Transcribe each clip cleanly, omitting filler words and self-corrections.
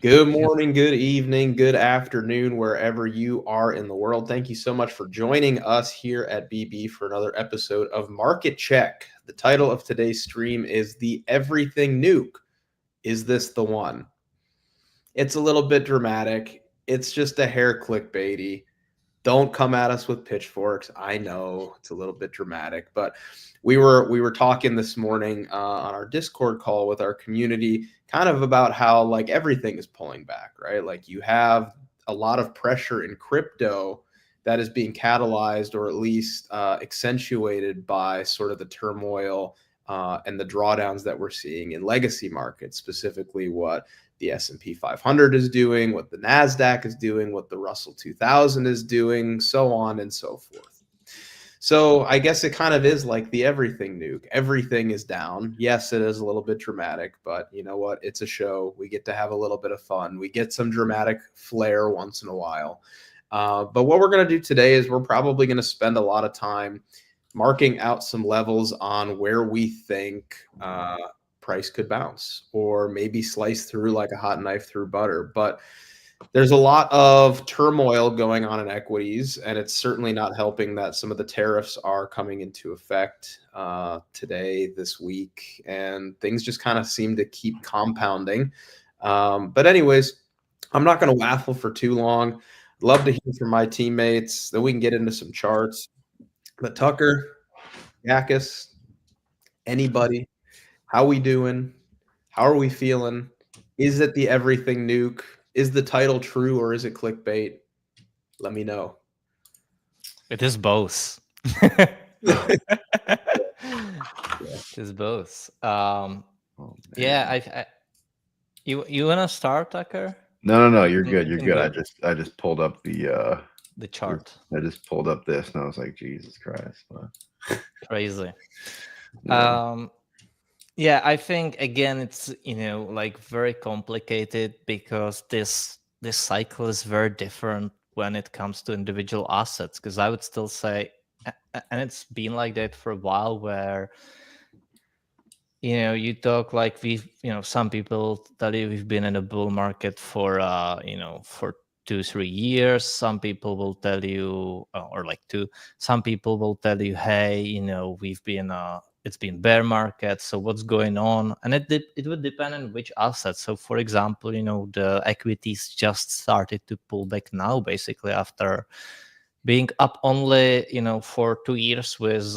Good morning, good evening, good afternoon, wherever you are in the world. Thank you so much for joining us here at BB for another episode of Market Check. The title of today's stream is The Everything Nuke. Is this the one? It's a little bit dramatic. It's just a hair clickbaity. Don't come at us with pitchforks. I know it's a little bit dramatic, but we were talking this morning on our Discord call with our community, kind of about how like everything is pulling back, right? Like you have a lot of pressure in crypto that is being catalyzed or at least accentuated by sort of the turmoil and the drawdowns that we're seeing in legacy markets, specifically what the S&P 500 is doing, what the NASDAQ is doing, what the Russell 2000 is doing, so on and so forth. So I guess it kind of is like the everything nuke. Everything is down. Yes, it is a little bit dramatic, but you know what? It's a show. We get to have a little bit of fun. We get some dramatic flair once in a while. But what we're going to do today is we're probably going to spend a lot of time marking out some levels on where we think price could bounce or maybe slice through like a hot knife through butter. But there's a lot of turmoil going on in equities, and it's certainly not helping that some of the tariffs are coming into effect today, this week, and things just kind of seem to keep compounding. But anyways, I'm not going to waffle for too long. Love to hear from my teammates. Then we can get into some charts. But Tucker, Yakis, anybody, how we doing? How are we feeling? Is it the everything nuke? Is the title true or is it clickbait? Let me know. It is both. It is both. Yeah, you wanna start, Tucker? No. You're good. You're good. I just pulled up the chart. I just pulled up this and I was like, Jesus Christ. Crazy. Yeah. Yeah, I think again it's like very complicated because this cycle is very different when it comes to individual assets. Because I would still say, and it's been like that for a while, where you talk like some people tell you we've been in a bull market for for 2-3 years. Some people will tell you, or like two. Some people will tell you, hey, we've been it's been bear market. So what's going on? And it would depend on which asset. So for example, the equities just started to pull back now, basically after being up only for 2 years with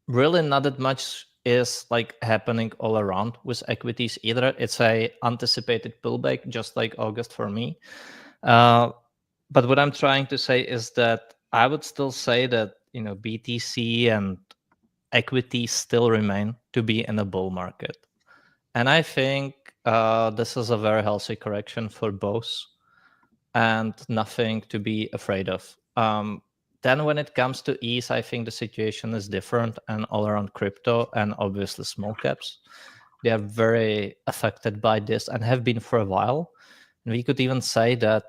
really not that much is like happening all around with equities either. It's a anticipated pullback, just like August for me. But what I'm trying to say is that I would still say that BTC and equities still remain to be in a bull market, and I think this is a very healthy correction for both, and nothing to be afraid of. Then when it comes to ETH, I think the situation is different, and all around crypto and obviously small caps, they are very affected by this and have been for a while. And we could even say that,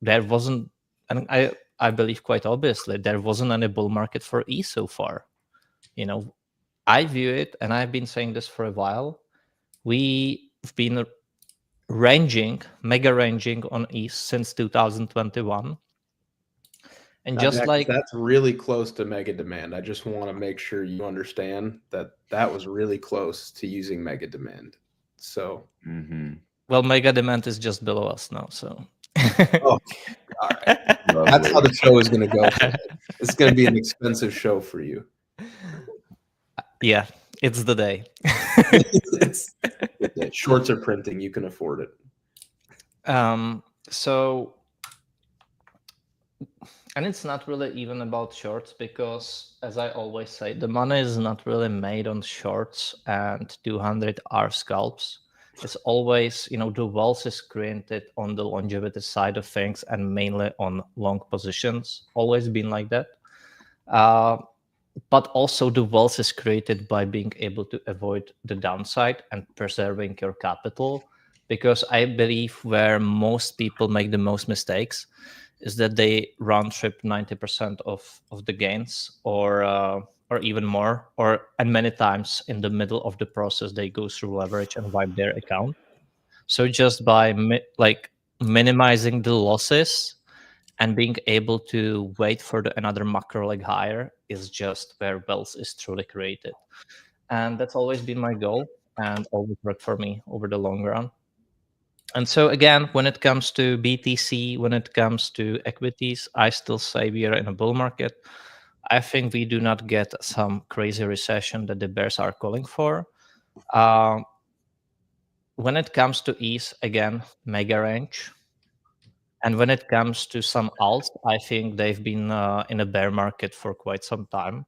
there wasn't, and I believe quite obviously, there wasn't any bull market for ETH so far. I view it, and I've been saying this for a while, we've been mega ranging on ETH since 2021. And just like that's really close to mega demand. I just want to make sure you understand that was really close to using mega demand. So, well, mega demand is just below us now. So, all right, that's how the show is going to go. It's going to be an expensive show for you. Yeah, it's the day. Shorts are printing. You can afford it. So. And it's not really even about shorts because, as I always say, the money is not really made on shorts and 200-hour scalps. It's always, the wealth is created on the longevity side of things and mainly on long positions. Always been like that. But also the wealth is created by being able to avoid the downside and preserving your capital. Because I believe where most people make the most mistakes is that they round trip 90% of the gains, or or even more, and many times in the middle of the process they go through leverage and wipe their account. So just by minimizing the losses and being able to wait for another macro leg higher is just where wealth is truly created. And that's always been my goal and always worked for me over the long run. And so again, when it comes to BTC, when it comes to equities, I still say we are in a bull market. I think we do not get some crazy recession that the bears are calling for. When it comes to ETH, again, mega range. And when it comes to some alts, I think they've been in a bear market for quite some time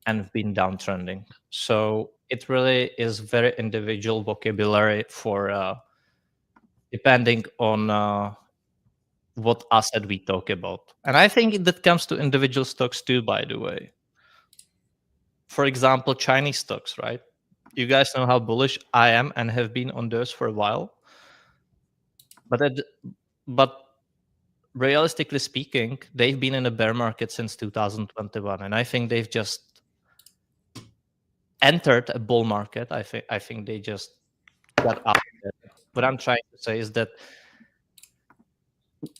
and been downtrending. So it really is very individual vocabulary for depending on what asset we talk about. And I think that comes to individual stocks too, by the way. For example, Chinese stocks, right? You guys know how bullish I am and have been on those for a while. But realistically speaking, they've been in a bear market since 2021, and I think they've just entered a bull market. I think they just got out of it. What I'm trying to say is that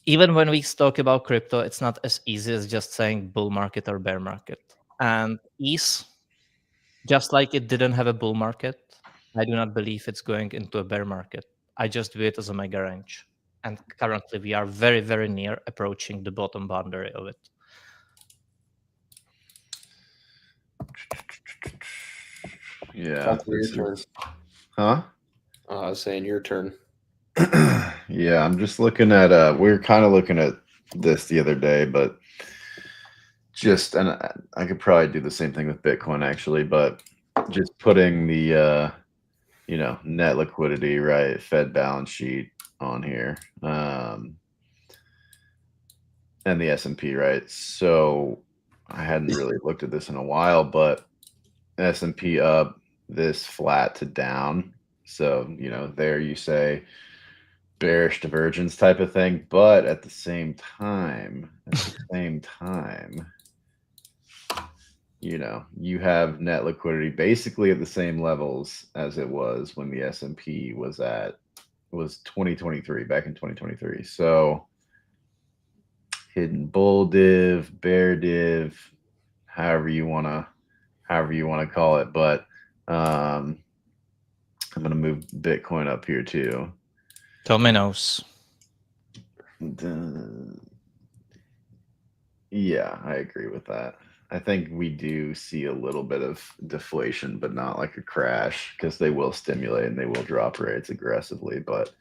even when we talk about crypto, it's not as easy as just saying bull market or bear market. And ETH, just like it didn't have a bull market, I do not believe it's going into a bear market. I just view it as a mega range. And currently we are very, very near approaching the bottom boundary of it. Yeah. Your turn. Huh? I was saying your turn. Yeah, I'm just looking at we were kind of looking at this the other day, but just, and I could probably do the same thing with Bitcoin actually, but just putting the net liquidity, right, Fed balance sheet on here, and the S&P, right? So I hadn't really looked at this in a while, but S&P up, this flat to down. So, there you say bearish divergence type of thing, but at the same time, you have net liquidity basically at the same levels as it was when the S&P was 2023, back in 2023. So hidden bull div, bear div, however you want to call it, but I'm going to move Bitcoin up here too. Dominoes. Yeah, I agree with that. I think we do see a little bit of deflation, but not like a crash, because they will stimulate and they will drop rates aggressively. But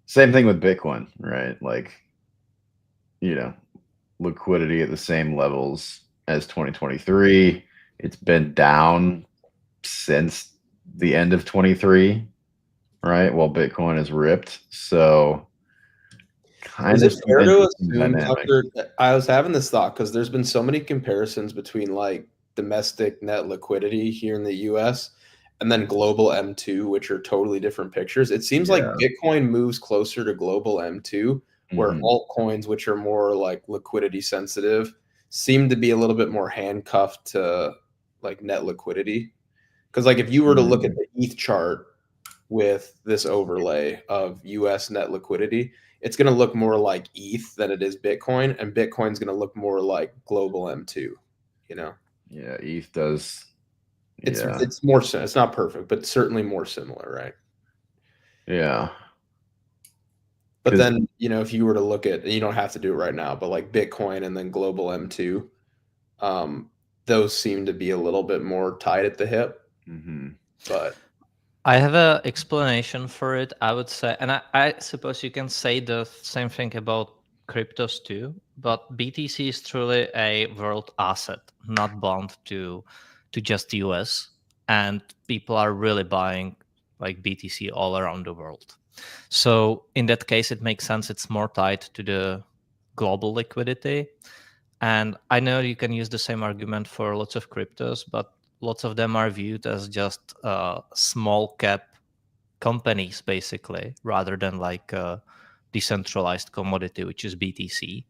same thing with Bitcoin, right? Like, liquidity at the same levels as 2023. It's been down since the end of 23, right? While Bitcoin is ripped. So kind Is of it fair to assume, dynamic. Tucker, I was having this thought because there's been so many comparisons between like domestic net liquidity here in the US and then global M2, which are totally different pictures. It seems like Bitcoin moves closer to global M2, where altcoins, which are more like liquidity sensitive, seem to be a little bit more handcuffed to like net liquidity. Because like if you were to look at the ETH chart with this overlay of US net liquidity, it's going to look more like ETH than it is Bitcoin, and Bitcoin's going to look more like global M2, Yeah, ETH does. It's more, it's not perfect, but certainly more similar, right? Yeah. But then, if you were to look at, you don't have to do it right now, but like Bitcoin and then global M2, those seem to be a little bit more tied at the hip. But I have an explanation for it, I would say, and I suppose you can say the same thing about cryptos too, but BTC is truly a world asset, not bound to just the US, and people are really buying like BTC all around the world. So in that case, it makes sense. It's more tied to the global liquidity. And I know you can use the same argument for lots of cryptos, but lots of them are viewed as just small cap companies, basically, rather than like decentralized commodity, which is BTC.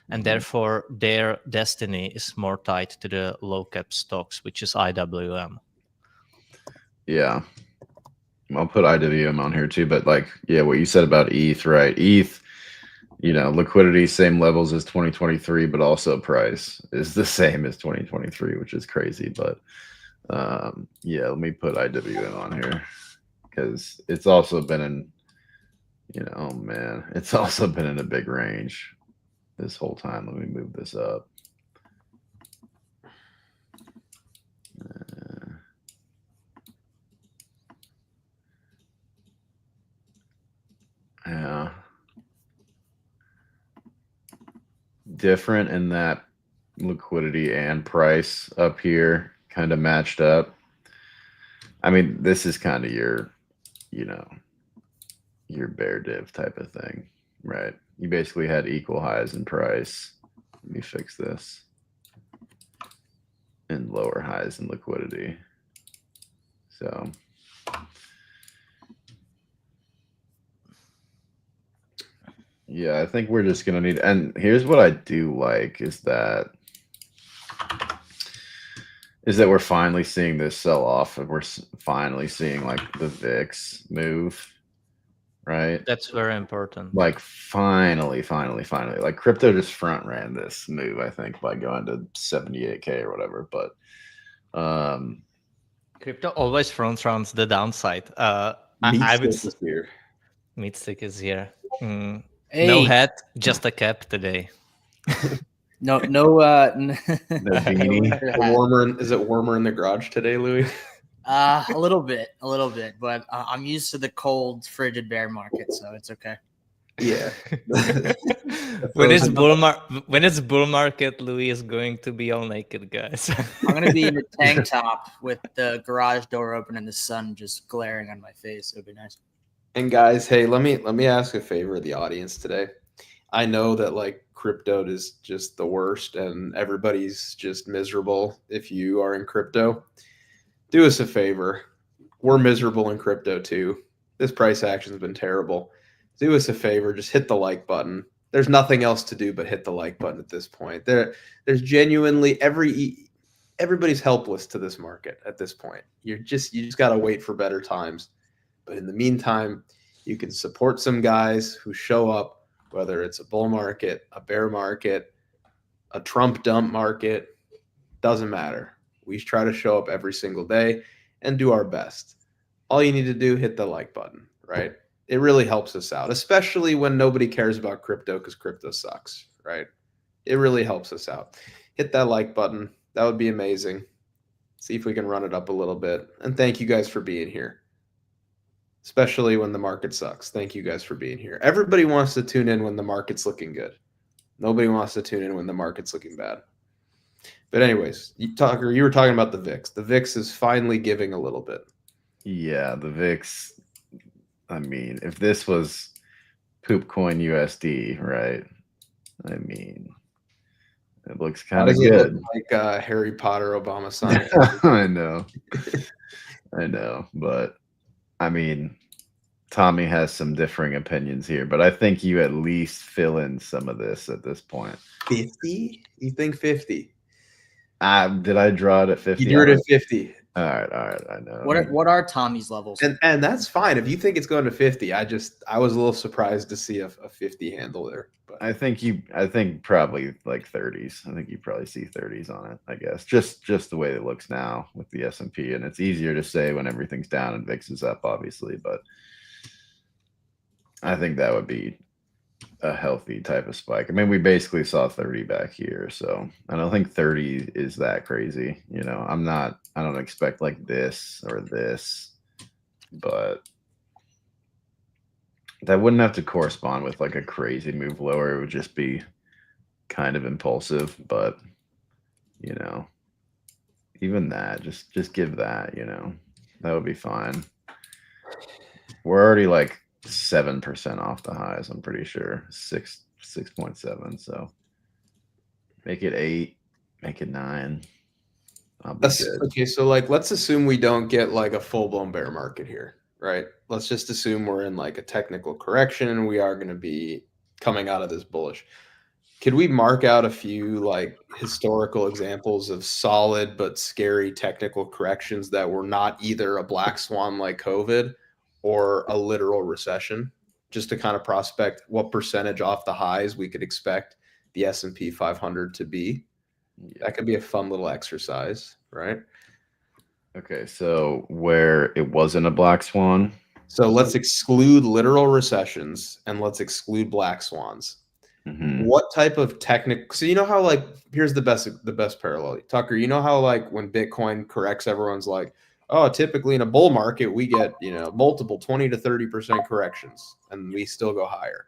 And therefore, their destiny is more tied to the low cap stocks, which is IWM. Yeah. I'll put IWM on here too, but like, yeah, what you said about ETH, right? ETH, liquidity, same levels as 2023, but also price is the same as 2023, which is crazy. But yeah, let me put IWM on here because it's also been in, oh man, it's also been in a big range this whole time. Let me move this up. Yeah. Different in that liquidity and price up here kind of matched up. I mean, this is kind of your, your bear div type of thing, right? You basically had equal highs in price. Let me fix this. And lower highs in liquidity. So yeah, I think we're just gonna need, and here's what I do like is that we're finally seeing this sell off, and we're finally seeing like the VIX move, right? That's very important. Like finally, like crypto just front ran this move, I think, by going to 78K or whatever. But crypto always front runs the downside. Meatstick is here. Hey. No hat, just a cap today. No beanie. Is it warmer in the garage today, Louis? A little bit, but I'm used to the cold, frigid bear market, so it's okay. Yeah. when it's bull market, Louis is going to be all naked, guys. I'm gonna be in a tank top with the garage door open and the sun just glaring on my face. It'll be nice. And guys, hey, let me ask a favor of the audience today. I know that like crypto is just the worst and everybody's just miserable if you are in crypto. Do us a favor. We're miserable in crypto too. This price action has been terrible. Do us a favor, just hit the like button. There's nothing else to do but hit the like button at this point. There's genuinely everybody's helpless to this market at this point. You just got to wait for better times. But in the meantime, you can support some guys who show up, whether it's a bull market, a bear market, a Trump dump market, doesn't matter. We try to show up every single day and do our best. All you need to do, hit the like button, right? It really helps us out, especially when nobody cares about crypto because crypto sucks, right? It really helps us out. Hit that like button. That would be amazing. See if we can run it up a little bit. And thank you guys for being here, especially when the market sucks. Thank you guys for being here. Everybody wants to tune in when the market's looking good. Nobody wants to tune in when the market's looking bad. But anyways, you were talking about the VIX. The VIX is finally giving a little bit. Yeah, the VIX. I mean, if this was Poopcoin USD, right? I mean, it looks kind of good. Look like Harry Potter Obama sign. I know, but I mean, Tommy has some differing opinions here, but I think you at least fill in some of this at this point. 50? You think 50? Did I draw it at 50? You drew it at 50. All right, I know. What are Tommy's levels? And that's fine. If you think it's going to 50, I was a little surprised to see a 50 handle there. But I think probably like 30s. I think you probably see 30s on it, I guess. Just the way it looks now with the S&P, and it's easier to say when everything's down and VIX is up, obviously, but I think that would be a healthy type of spike. I mean, we basically saw 30 back here, so I don't think 30 is that crazy. I don't expect like this or this, but that wouldn't have to correspond with like a crazy move lower. It would just be kind of impulsive, but even that, just give that, that would be fine. We're already like 7% off the highs, I'm pretty sure. 6.7. So make it 8, make it 9. Okay, so like let's assume we don't get like a full-blown bear market here. right? Let's just assume we're in like a technical correction and we are going to be coming out of this bullish. Could we mark out a few like historical examples of solid but scary technical corrections that were not either a black swan like COVID or a literal recession, just to kind of prospect what percentage off the highs we could expect the S&P 500 to be? That could be a fun little exercise, right? Okay, so where it wasn't a black swan. So let's exclude literal recessions and let's exclude black swans. What type of technical? So you know how like here's the best parallel, Tucker. You know how like when Bitcoin corrects, everyone's like, oh, typically in a bull market we get multiple 20 to 30% corrections and we still go higher.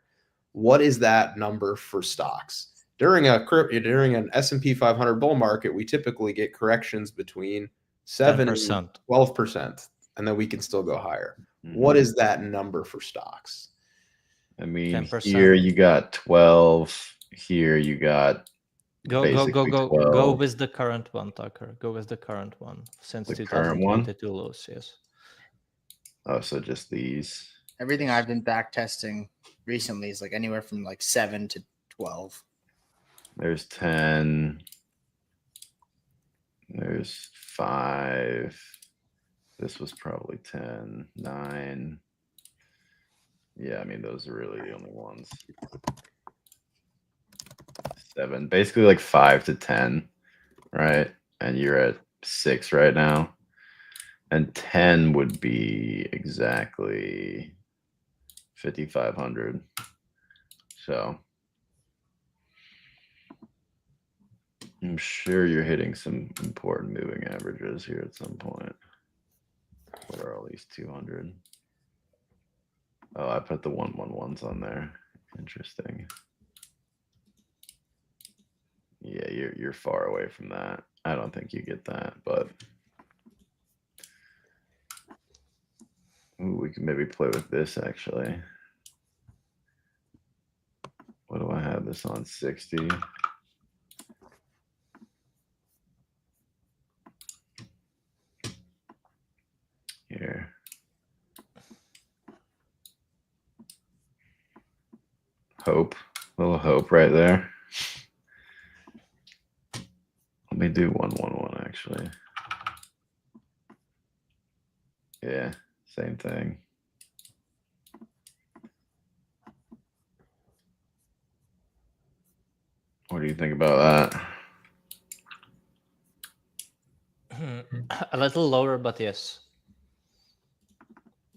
What is that number for stocks during an S&P 500 bull market? We typically get corrections between 7 and 12%, and then we can still go higher. What is that number for stocks? I mean, 10%. Here you got 12. Here you got go 12. with the current one, Tucker. Go with the current one since The 2022 lows. Yes. Oh, so just these. Everything I've been back testing recently is like anywhere from like 7 to 12. There's 10. There's 5. This was probably 10, 9. Yeah, I mean, those are really the only ones. 7, basically like 5 to 10, right? And you're at 6 right now. And 10 would be exactly 5,500. So I'm sure you're hitting some important moving averages here at some point. What are all these 200? Oh, I put the 111s on there. Interesting. Yeah, you're far away from that. I don't think you get that, but ooh, we can maybe play with this actually. What do I have this on? 60. Here. Hope. A little hope right there. Let me do 111 actually. Yeah, same thing. What do you think about that? A little lower, but yes.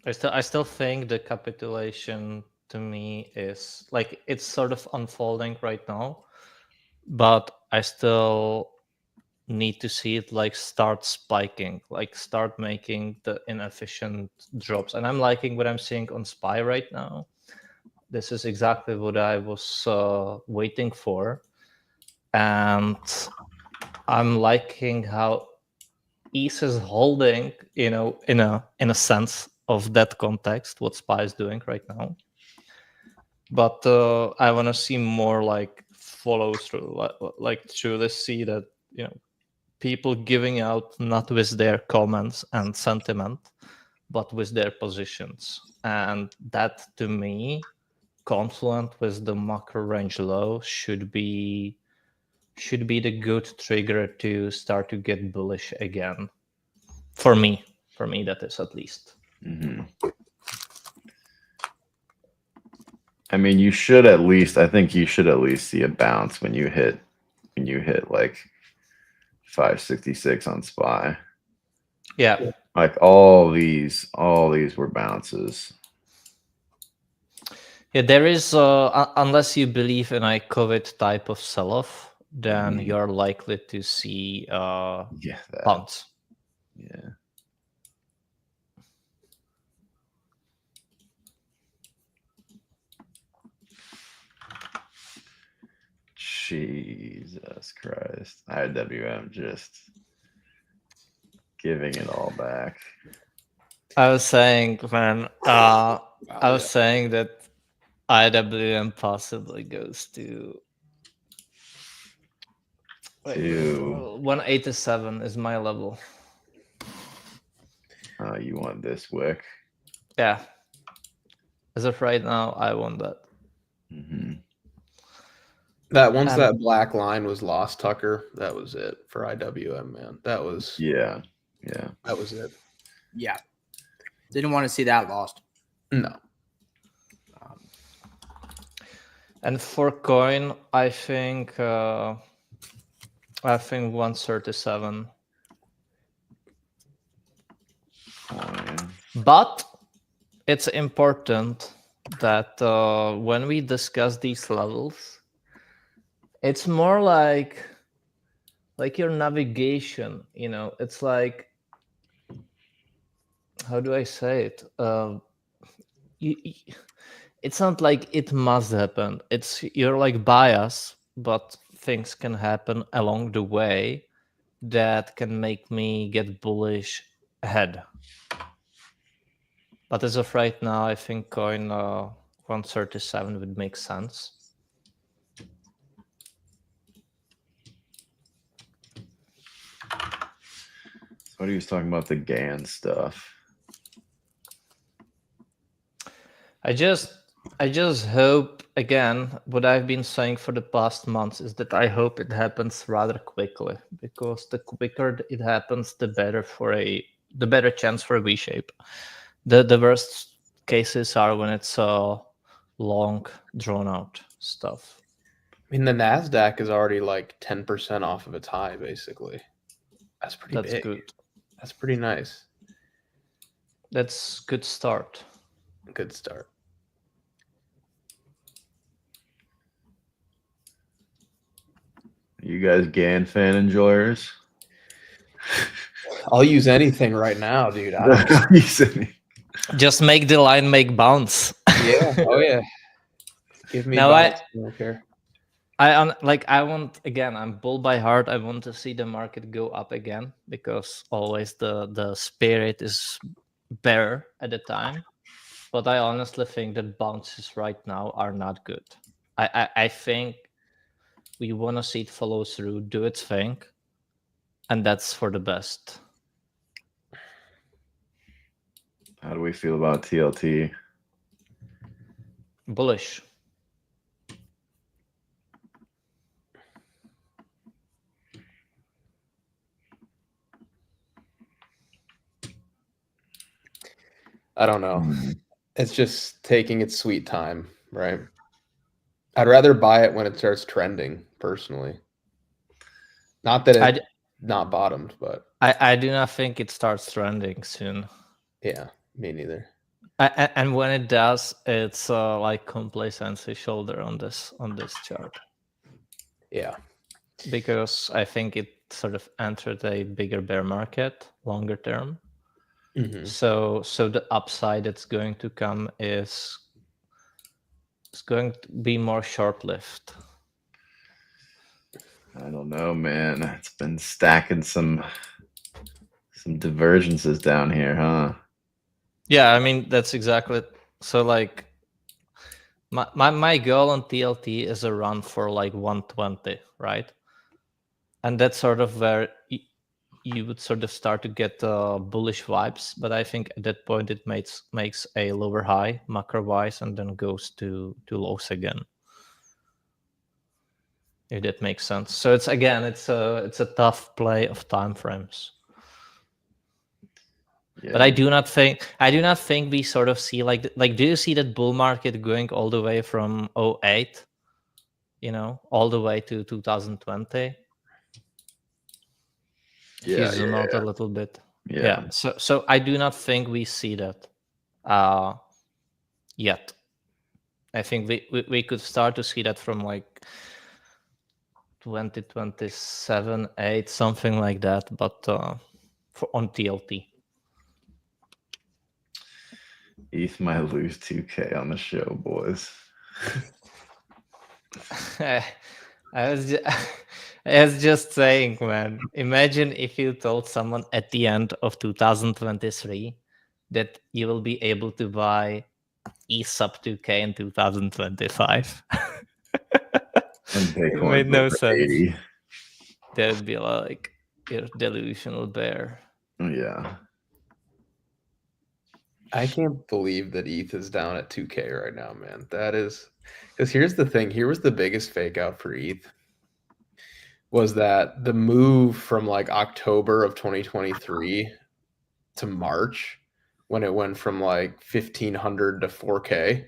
I still think the capitulation to me is like it's sort of unfolding right now, but I still need to see it like start spiking, like start making the inefficient drops. And I'm liking what I'm seeing on SPY right now. This is exactly what I was waiting for, and I'm liking how ETH is holding, in a sense of that context, what SPY is doing right now. But I want to see more like follow through, like truly see that people giving out not with their comments and sentiment, but with their positions, and that to me, confluent with the macro range low, should be the good trigger to start to get bullish again. For me, that is at least. I mean, you should at least. I think you should at least see a bounce when you hit like 566 on SPY. Yeah. Like all these were bounces. Yeah, there is unless you believe in a COVID type of sell-off, then you're likely to see bounce. Yeah. Jesus Christ. IWM just giving it all back. I was saying, man, I was saying that IWM possibly goes to 187 is my level. You want this wick? Yeah. As of right now, I want that. Mm-hmm. That once And- that black line was lost, Tucker, that was it for IWM, man. That was Yeah. that was it. Yeah. Didn't want to see that lost. No. And for coin, I think 137. But it's important that when we discuss these levels, it's more like your navigation, you know. It's like, how do I say it? It's not like it must happen. It's you're like biased, but things can happen along the way that can make me get bullish ahead. But as of right now, I think coin 137 would make sense. What he was talking about the GAN stuff. I just hope, again, what I've been saying for the past months is that I hope it happens rather quickly, because the quicker it happens, the better chance for a V-shape. The worst cases are when it's long, drawn out stuff. I mean, the NASDAQ is already like 10% off of its high, basically. That's pretty That's big. good. That's pretty nice. That's good start. Good start. You guys GAN fan enjoyers? I'll use anything right now, dude. I don't Just make the line make bounce. Yeah. Oh yeah. Give me Now bounce. I don't care. I want, again, I'm bull by heart. I want to see the market go up again, because always the spirit is better at the time. But I honestly think that bounces right now are not good. I think we want to see it follow through, do its thing, and that's for the best. How do we feel about TLT? Bullish. I don't know. It's just taking its sweet time, right? I'd rather buy it when it starts trending, personally. Not that it's not bottomed, but I do not think it starts trending soon. Yeah, me neither. And when it does, it's like complacency shoulder on this chart. Yeah, because I think it sort of entered a bigger bear market longer term. Mm-hmm. So the upside that's going to come is going to be more short-lived. I don't know, man. It's been stacking some divergences down here, huh? Yeah, I mean, that's exactly it. So like my goal on TLT is a run for like 120, right? And that's sort of where you would sort of start to get bullish vibes. But I think at that point it makes a lower high macro wise and then goes to lows again. If that makes sense. So it's a tough play of time frames. Yeah. But I do not think we sort of see like do you see that bull market going all the way from 2008, all the way to 2020? If you zoom out a little bit. Yeah. So I do not think we see that yet. I think we could start to see that from like 2027, 8, something like that, but on TLT. ETH might lose 2K on the show, boys. I was just saying, man. Imagine if you told someone at the end of 2023 that you will be able to buy ETH sub 2K in 2025. It made no sense. 80. That would be like you're delusional bear. Yeah. I can't believe that ETH is down at 2K right now, man. That is because here's the thing. Here was the biggest fake out for ETH was that the move from like October of 2023 to March when it went from like 1500 to 4K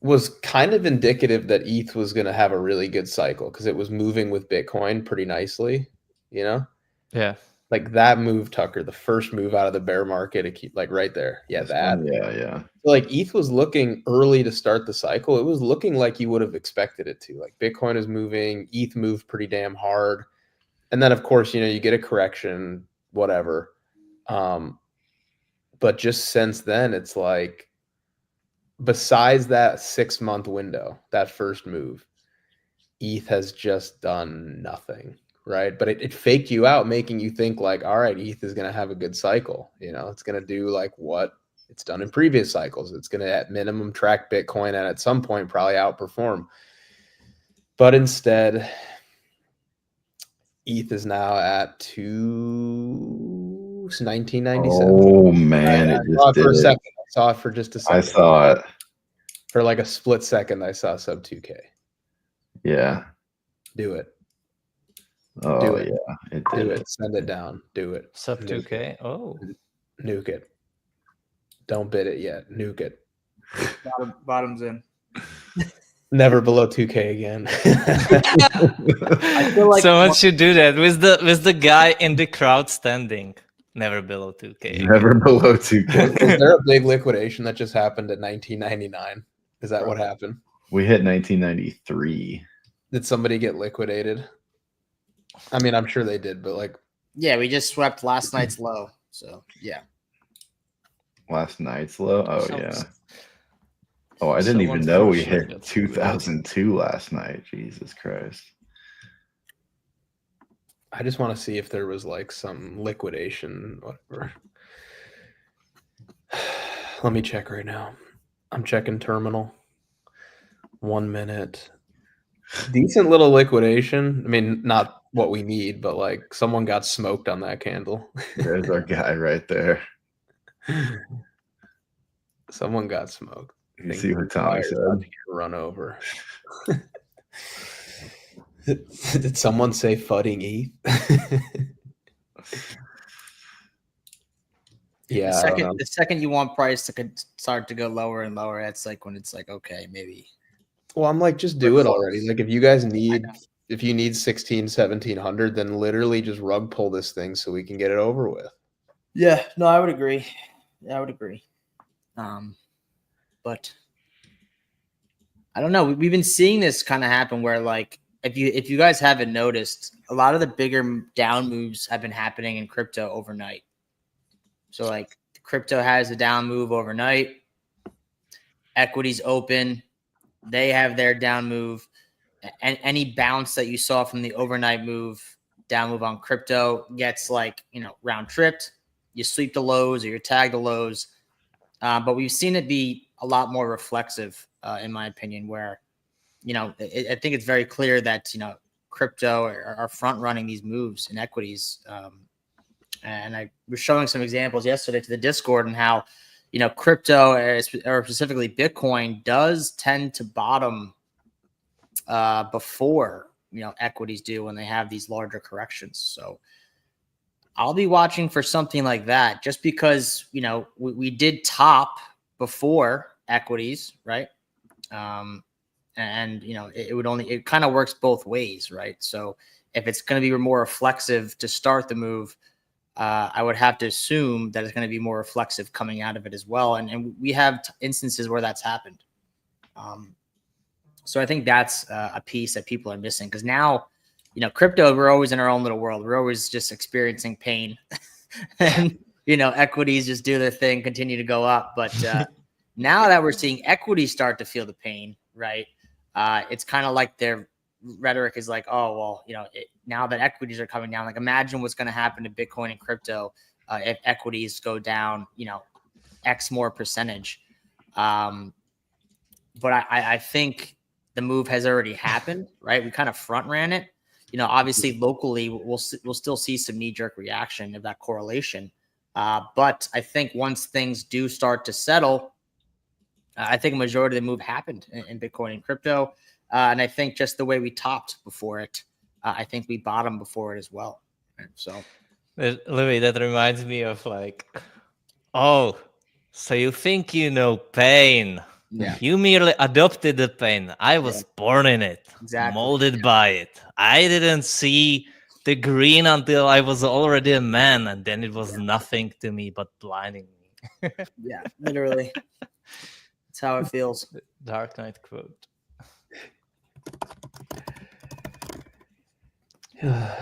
was kind of indicative that ETH was going to have a really good cycle because it was moving with Bitcoin pretty nicely, you know? Yeah. Like that move, Tucker, the first move out of the bear market, it keep like right there. Yeah, This that. one, yeah. So like ETH was looking early to start the cycle. It was looking like you would have expected it to. Like Bitcoin is moving, ETH moved pretty damn hard. And then of course, you know, you get a correction, whatever. But just since then, it's like besides that 6-month window, that first move, ETH has just done nothing. Right. But it faked you out, making you think like, all right, ETH is going to have a good cycle. You know, it's going to do like what it's done in previous cycles. It's going to at minimum track Bitcoin and at some point probably outperform. But instead, ETH is now at 1997. Oh man, it saw just it for a did it. second. I saw it for just a second. I saw it. For like a split second, I saw sub 2K. Yeah. Do it. Oh Do it. yeah, it did Do it. it. Send it down. Do it. Sub Nuke 2K. it. Oh. Nuke it. Don't bid it yet. Nuke it. Bottoms in. Never below 2K again. I feel like Someone should do that with the guy in the crowd standing. Never below 2K. Never below 2K. Is there a big liquidation that just happened at 1999? Is that what happened? We hit 1993. Did somebody get liquidated? I mean, I'm sure they did, but like, yeah, we just swept last night's low. So yeah. Last night's low? Oh Some- yeah. Oh, I didn't even someone know for we sure hit gets 2002 last night. Jesus Christ. I just want to see if there was like some liquidation, whatever. Let me check right now. I'm checking terminal. 1 minute. Decent little liquidation. I mean, not what we need, but like someone got smoked on that candle. There's our guy right there. Someone got smoked. You see what Tommy Fire's about said? to get run over. Did someone say fudding ETH? Yeah. The second you want price to start to go lower and lower, that's like when it's like, okay, maybe. Well, I'm like, just do it already. Like if you guys need, if you need 1700, then literally just rug pull this thing so we can get it over with. Yeah, no, I would agree. I would agree. But I don't know. We've been seeing this kind of happen where, like, if you guys haven't noticed, a lot of the bigger down moves have been happening in crypto overnight. So, like, crypto has a down move overnight. Equities open. They have their down move. And any bounce that you saw from the overnight move, down move on crypto gets, like, round tripped. You sweep the lows or you tag the lows. But we've seen it be a lot more reflexive, in my opinion, where, I think it's very clear that, crypto are front running these moves in equities. And I was showing some examples yesterday to the Discord and how, crypto or specifically Bitcoin does tend to bottom before, equities do when they have these larger corrections. So I'll be watching for something like that just because, we did top before equities, right? It kind of works both ways, right? So if it's going to be more reflexive to start the move, I would have to assume that it's going to be more reflexive coming out of it as well. And we have instances where that's happened. So I think that's a piece that people are missing because now, crypto, we're always in our own little world. We're always just experiencing pain and, equities just do their thing, continue to go up. But now that we're seeing equities start to feel the pain, right? It's kind of like their rhetoric is like, oh, well, now that equities are coming down, like imagine what's going to happen to Bitcoin and crypto if equities go down, X more percentage. But I think the move has already happened, right? We kind of front ran it. Obviously locally we'll still see some knee jerk reaction of that correlation. But I think once things do start to settle, I think a majority of the move happened in Bitcoin and crypto. And I think just the way we topped before it, I think we bottomed before it as well. So, Louis, that reminds me of like, oh, so you think you know pain. yeah, You merely adopted the pain. I was born in it, exactly. molded by it. I didn't see the green until I was already a man, and then it was nothing to me but blinding me. Yeah, literally. That's how it feels. Dark Knight quote. All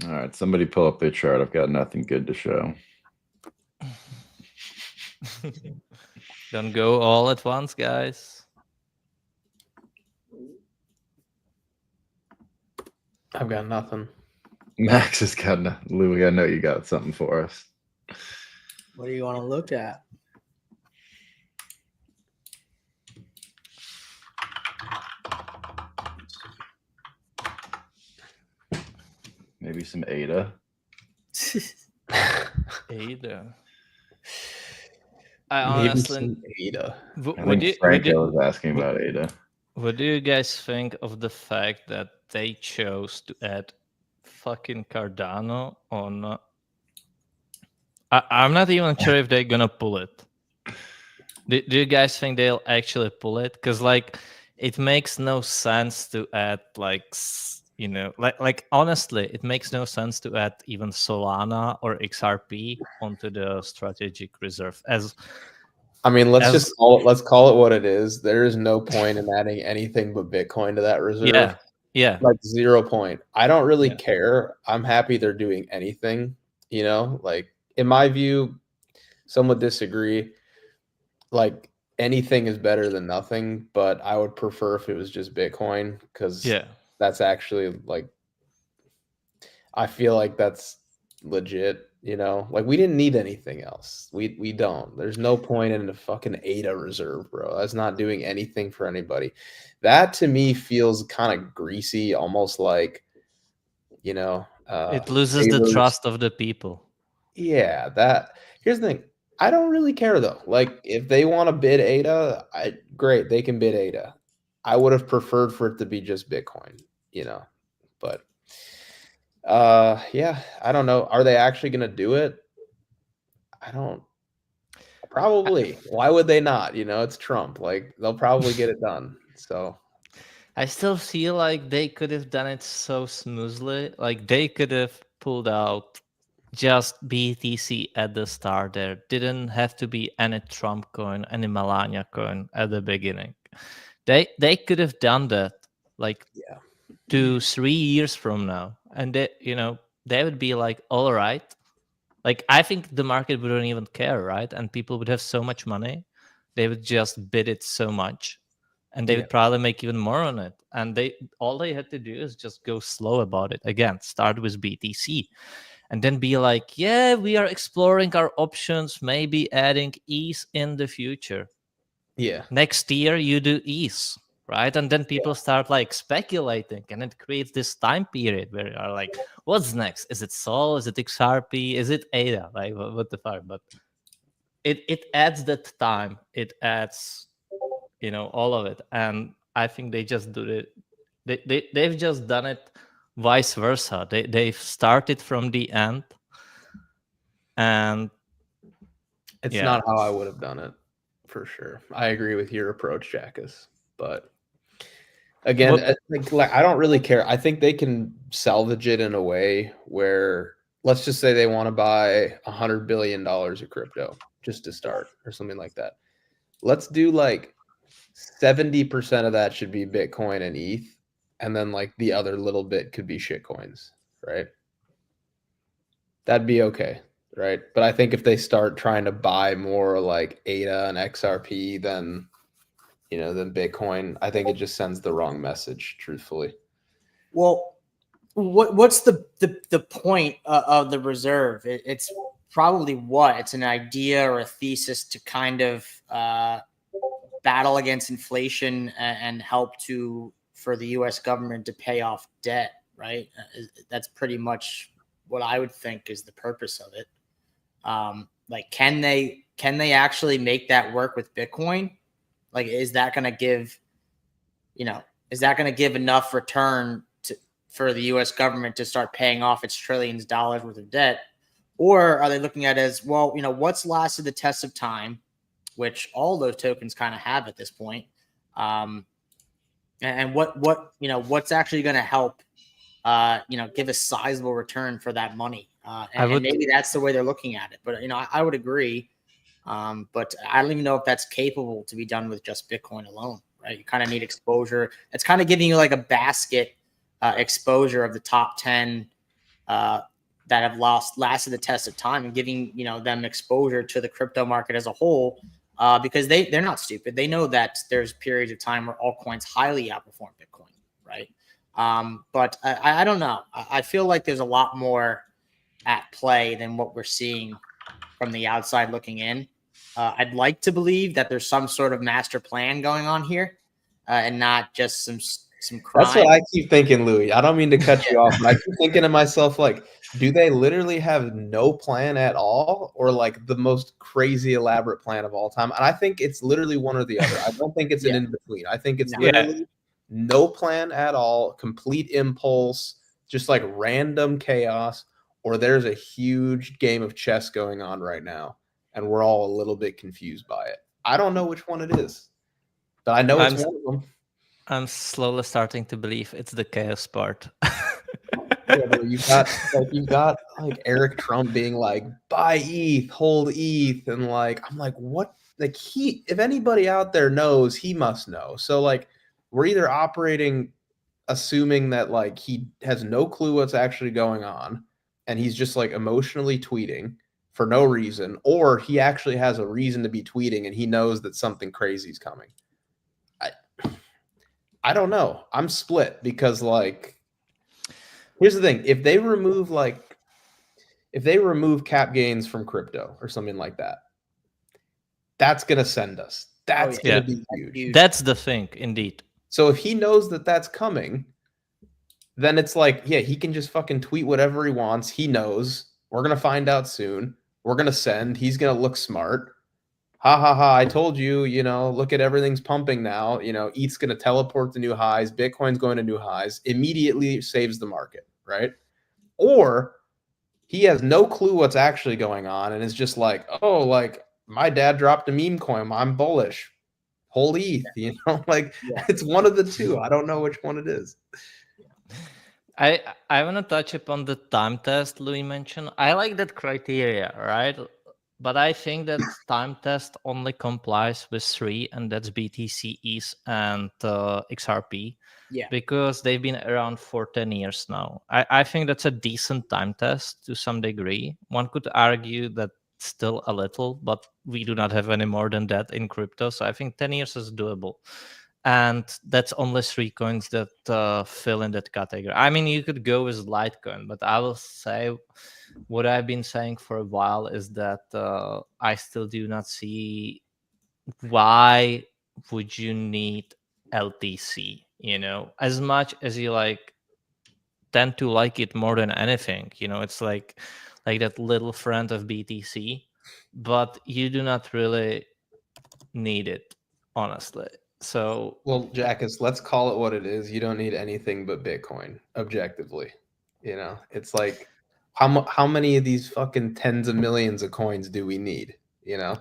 right, somebody pull up their chart. I've got nothing good to show. Don't go all at once, guys. I've got nothing. Max has got nothing. Louis, I know you got something for us. What do you want to look at? Maybe some ADA. ADA. I Maybe honestly, some ADA. I think Franco was asking about ADA. What do you guys think of the fact that they chose to add fucking Cardano on? I'm not even sure if they're gonna pull it. Do you guys think they'll actually pull it? Because like, it makes no sense to add like like honestly, it makes no sense to add even Solana or XRP onto the strategic reserve. I mean, let's call it what it is. There is no point in adding anything but Bitcoin to that reserve. Yeah. Like 0 point. I don't really care. I'm happy they're doing anything, like in my view, some would disagree. Like anything is better than nothing, but I would prefer if it was just Bitcoin because that's actually like, I feel like that's legit. Like we didn't need anything else. We don't. There's no point in a fucking ADA reserve, bro. That's not doing anything for anybody. That to me feels kind of greasy, almost like, it loses the trust of the people. Yeah, here's the thing. I don't really care though. Like if they want to bid ADA, great, they can bid ADA. I would have preferred for it to be just Bitcoin, but yeah, I don't know. Are they actually going to do it? Probably. Why would they not? It's Trump. Like they'll probably get it done. So I still feel like they could have done it so smoothly. Like they could have pulled out just BTC at the start. There didn't have to be any Trump coin, any Melania coin at the beginning. They could have done that like 2-3 years from now, and they would be like, all right. Like I think the market wouldn't even care, right? And people would have so much money, they would just bid it so much, and they would probably make even more on it. And all they had to do is just go slow about it. Again, start with BTC, and then be like, yeah, we are exploring our options, maybe adding ETH in the future. Yeah. Next year you do ETH, right? And then people start like speculating, and it creates this time period where you're like, what's next? Is it Sol? Is it XRP? Is it ADA? Like what the fuck? But it adds that time. It adds, all of it. And I think they just do it. They've just done it vice versa. They've started from the end, and it's not how I would have done it, for sure. I agree with your approach, Jackus. But again, I don't really care. I think they can salvage it in a way where, let's just say they want to buy $100 billion of crypto just to start or something like that. Let's do like 70% of that should be Bitcoin and ETH. And then like the other little bit could be shit coins, right? That'd be okay, right? But I think if they start trying to buy more like ADA and XRP than Bitcoin, I think it just sends the wrong message, truthfully. Well, what's the point of the reserve? It's probably it's an idea or a thesis to kind of battle against inflation and help for the U.S. government to pay off debt, right? That's pretty much what I would think is the purpose of it. Like, can they actually make that work with Bitcoin? Like, is that going to give, is that going to give enough return for the U.S. government to start paying off its trillions of dollars worth of debt? Or are they looking at it as, well, what's lasted the test of time, which all those tokens kind of have at this point, and what's actually going to help, give a sizable return for that money, and maybe that's the way they're looking at it. But I would agree, but I don't even know if that's capable to be done with just Bitcoin alone. Right? You kind of need exposure. It's kind of giving you like a basket exposure of the top 10 that have lasted the test of time, and giving them exposure to the crypto market as a whole, because they're not stupid. They know that there's periods of time where altcoins highly outperform Bitcoin, right? But I don't know. I feel like there's a lot more at play than what we're seeing from the outside looking in. I'd like to believe that there's some sort of master plan going on here, and not just some crime. That's what I keep thinking, Louis. I don't mean to cut you off, but I keep thinking to myself, like, do they literally have no plan at all, or like the most crazy elaborate plan of all time? And I think it's literally one or the other. I don't think it's an in-between. I think it's literally no plan at all, complete impulse, just like random chaos, or there's a huge game of chess going on right now, and we're all a little bit confused by it. I don't know which one it is, but I know it's one of them. I'm slowly starting to believe it's the chaos part. You've got like Eric Trump being like, buy ETH, hold ETH, and like, I'm like, what? Like, if anybody out there knows, he must know. So like, we're either operating assuming that like he has no clue what's actually going on, and he's just like emotionally tweeting for no reason, or he actually has a reason to be tweeting and he knows that something crazy is coming. I don't know. I'm split because, like, here's the thing. If they remove cap gains from crypto or something like that, that's going to send us. That's going to be huge. That's the thing, indeed. So if he knows that that's coming, then it's like, yeah, he can just fucking tweet whatever he wants. He knows. We're going to find out soon. We're going to send. He's going to look smart. Ha ha ha, I told you, look at everything's pumping now. ETH's going to teleport to new highs. Bitcoin's going to new highs. Immediately saves the market, right? Or he has no clue what's actually going on and is just like, oh, like my dad dropped a meme coin. I'm bullish. Hold ETH, It's one of the two. I don't know which one it is. I want to touch upon the time test Louis mentioned. I like that criteria, right? But I think that time test only complies with 3, and that's BTC, ETH, and XRP. Yeah. Because they've been around for 10 years now. I think that's a decent time test to some degree. One could argue that still a little, but we do not have any more than that in crypto. So I think 10 years is doable. And that's only 3 coins that fill in that category. I mean, you could go with Litecoin, but I will say what I've been saying for a while is that I still do not see why would you need LTC, as much as you tend to like it more than anything. It's like that little friend of BTC, but you do not really need it, honestly. So, well, Jackus, let's call it what it is. You don't need anything but Bitcoin, objectively. It's like, how many of these fucking tens of millions of coins do we need?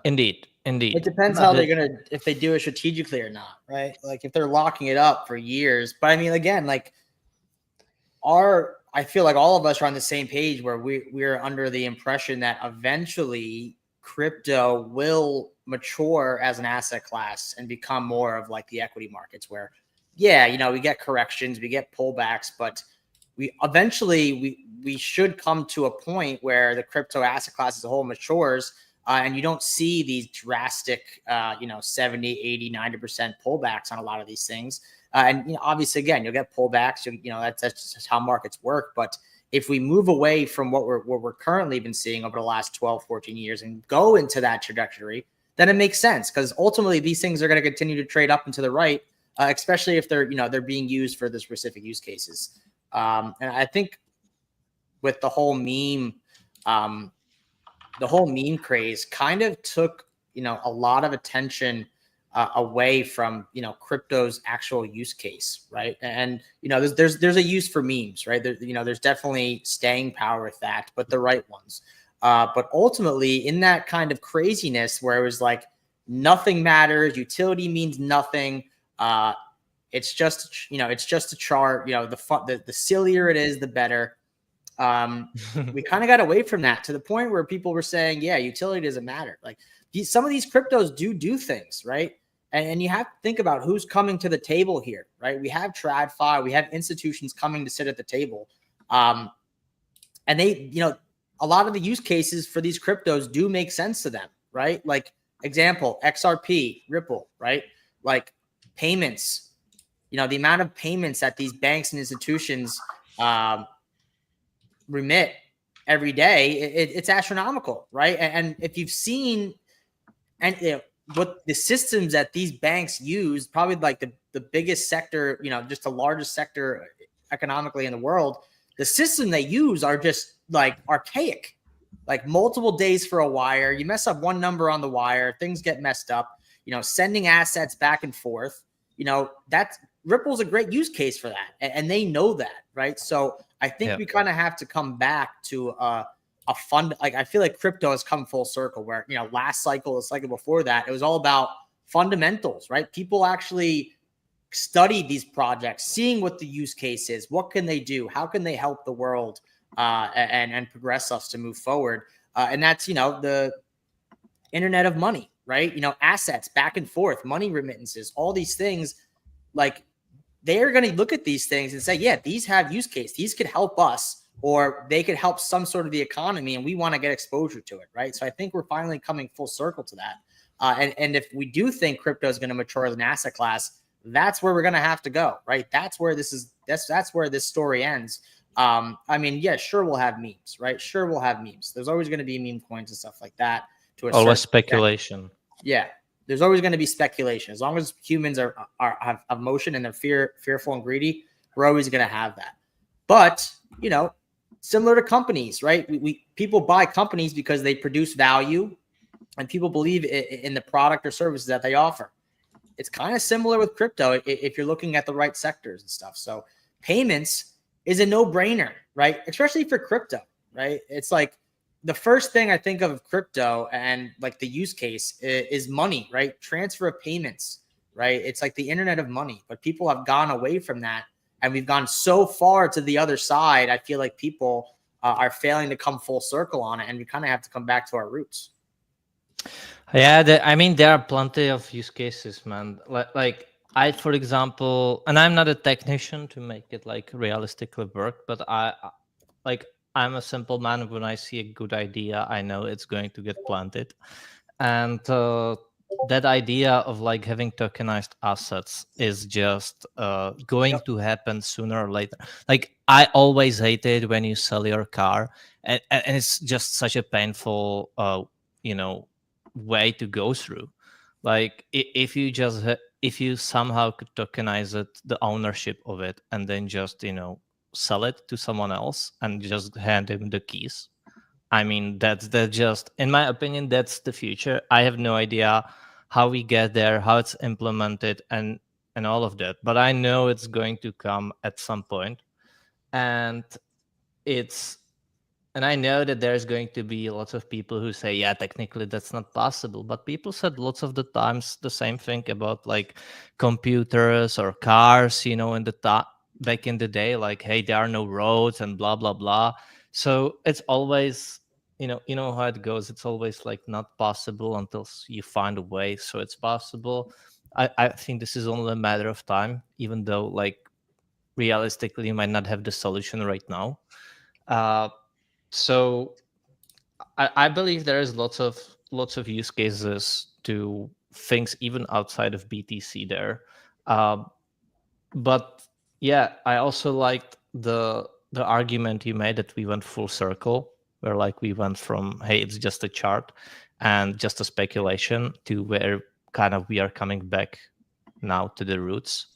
Indeed. It depends how they're gonna, if they do it strategically or not, right? Like if they're locking it up for years. But I mean, again, like I feel like all of us are on the same page where we're under the impression that eventually crypto will mature as an asset class and become more of like the equity markets where, we get corrections, we get pullbacks, but we eventually should come to a point where the crypto asset class as a whole matures, and you don't see these drastic, 70, 80, 90% pullbacks on a lot of these things. And obviously, again, you'll get pullbacks. That's just how markets work. But if we move away from what we're currently been seeing over the last 12, 14 years and go into that trajectory, then it makes sense, because ultimately these things are going to continue to trade up and to the right, especially if they're being used for the specific use cases. And I think with the whole meme the whole meme craze kind of took, a lot of attention away from, crypto's actual use case, right? And there's a use for memes, right? There's definitely staying power with that, but the right ones. But ultimately, in that kind of craziness where it was like nothing matters, utility means nothing. It's just a chart. The sillier it is, the better. We kind of got away from that to the point where people were saying, yeah, utility doesn't matter. Like some of these cryptos do things, right? And you have to think about who's coming to the table here, right? We have TradFi, we have institutions coming to sit at the table. And they, a lot of the use cases for these cryptos do make sense to them, right? Like example, XRP, Ripple, right? Like payments, the amount of payments that these banks and institutions remit every day, it's astronomical, right? And if you've seen, and what the systems that these banks use, probably like the biggest sector, just the largest sector economically in the world, the system they use are just like archaic, like multiple days for a wire. You mess up one number on the wire, things get messed up, sending assets back and forth, that's Ripple's a great use case for that. And they know that, right? So I think we kind of have to come back to a fund. Like I feel like crypto has come full circle where, last cycle, the cycle before that, it was all about fundamentals, right? People actually study these projects, seeing what the use case is, what can they do, how can they help the world and progress us to move forward. And that's, the internet of money, right? Assets back and forth, money remittances, all these things, like they're going to look at these things and say, yeah, these have use case. These could help us, or they could help some sort of the economy, and we want to get exposure to it, right? So I think we're finally coming full circle to that. And if we do think crypto is going to mature as an asset class, that's where we're going to have to go, right? That's where that's where this story ends. I mean, yeah, sure, we'll have memes, right? Sure, we'll have memes. There's always going to be meme coins and stuff like that. Always speculation. Yeah. There's always going to be speculation. As long as humans have emotion and they're fearful and greedy, we're always going to have that. But, similar to companies, right? People buy companies because they produce value and people believe in the product or services that they offer. It's kind of similar with crypto if you're looking at the right sectors and stuff. So payments is a no-brainer, right? Especially for crypto, right? It's like, the first thing I think of crypto and like the use case is money, right? Transfer of payments, right? It's like the internet of money, but people have gone away from that. And we've gone so far to the other side. I feel like people are failing to come full circle on it. And we kind of have to come back to our roots. Yeah. I mean, there are plenty of use cases, man. Like I, for example, and I'm not a technician to make it like realistically work, but I'm a simple man. When I see a good idea, I know it's going to get planted. And that idea of like having tokenized assets is just going to happen sooner or later. Like I always hated when you sell your car, and it's just such a painful, way to go through. Like if you somehow could tokenize it, the ownership of it, and then just sell it to someone else and just hand him the keys. I mean, that's just, in my opinion, that's the future. I have no idea how we get there, how it's implemented, and all of that. But I know it's going to come at some point. And I know that there's going to be lots of people who say, yeah, technically that's not possible. But people said lots of the times the same thing about like computers or cars, in the back in the day, like, hey, there are no roads and blah, blah, blah. So it's always, you know how it goes. It's always like not possible until you find a way. So it's possible. I think this is only a matter of time, even though like realistically you might not have the solution right now. So I believe there is lots of use cases to things even outside of BTC there. But yeah, I also liked the argument you made that we went full circle, where like we went from, hey, it's just a chart and just a speculation, to where kind of we are coming back now to the roots.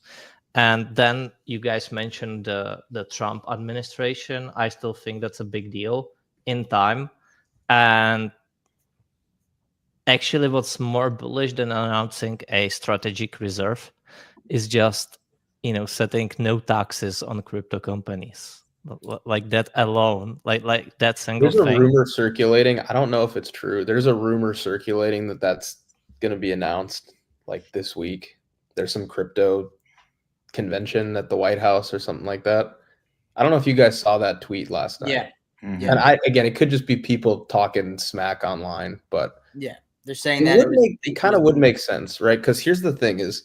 And then you guys mentioned the Trump administration. I still think that's a big deal in time. And actually what's more bullish than announcing a strategic reserve is just, setting no taxes on crypto companies. Like that alone, like that single There's a thing. rumor circulating. I don't know if it's true. There's a rumor circulating that that's going to be announced like this week. There's some crypto convention at the White House or something like that. I don't know if you guys saw that tweet last night. Yeah. Mhm. And again, it could just be people talking smack online, but Yeah. They're saying that it kind of would make sense, right? Because here's the thing is,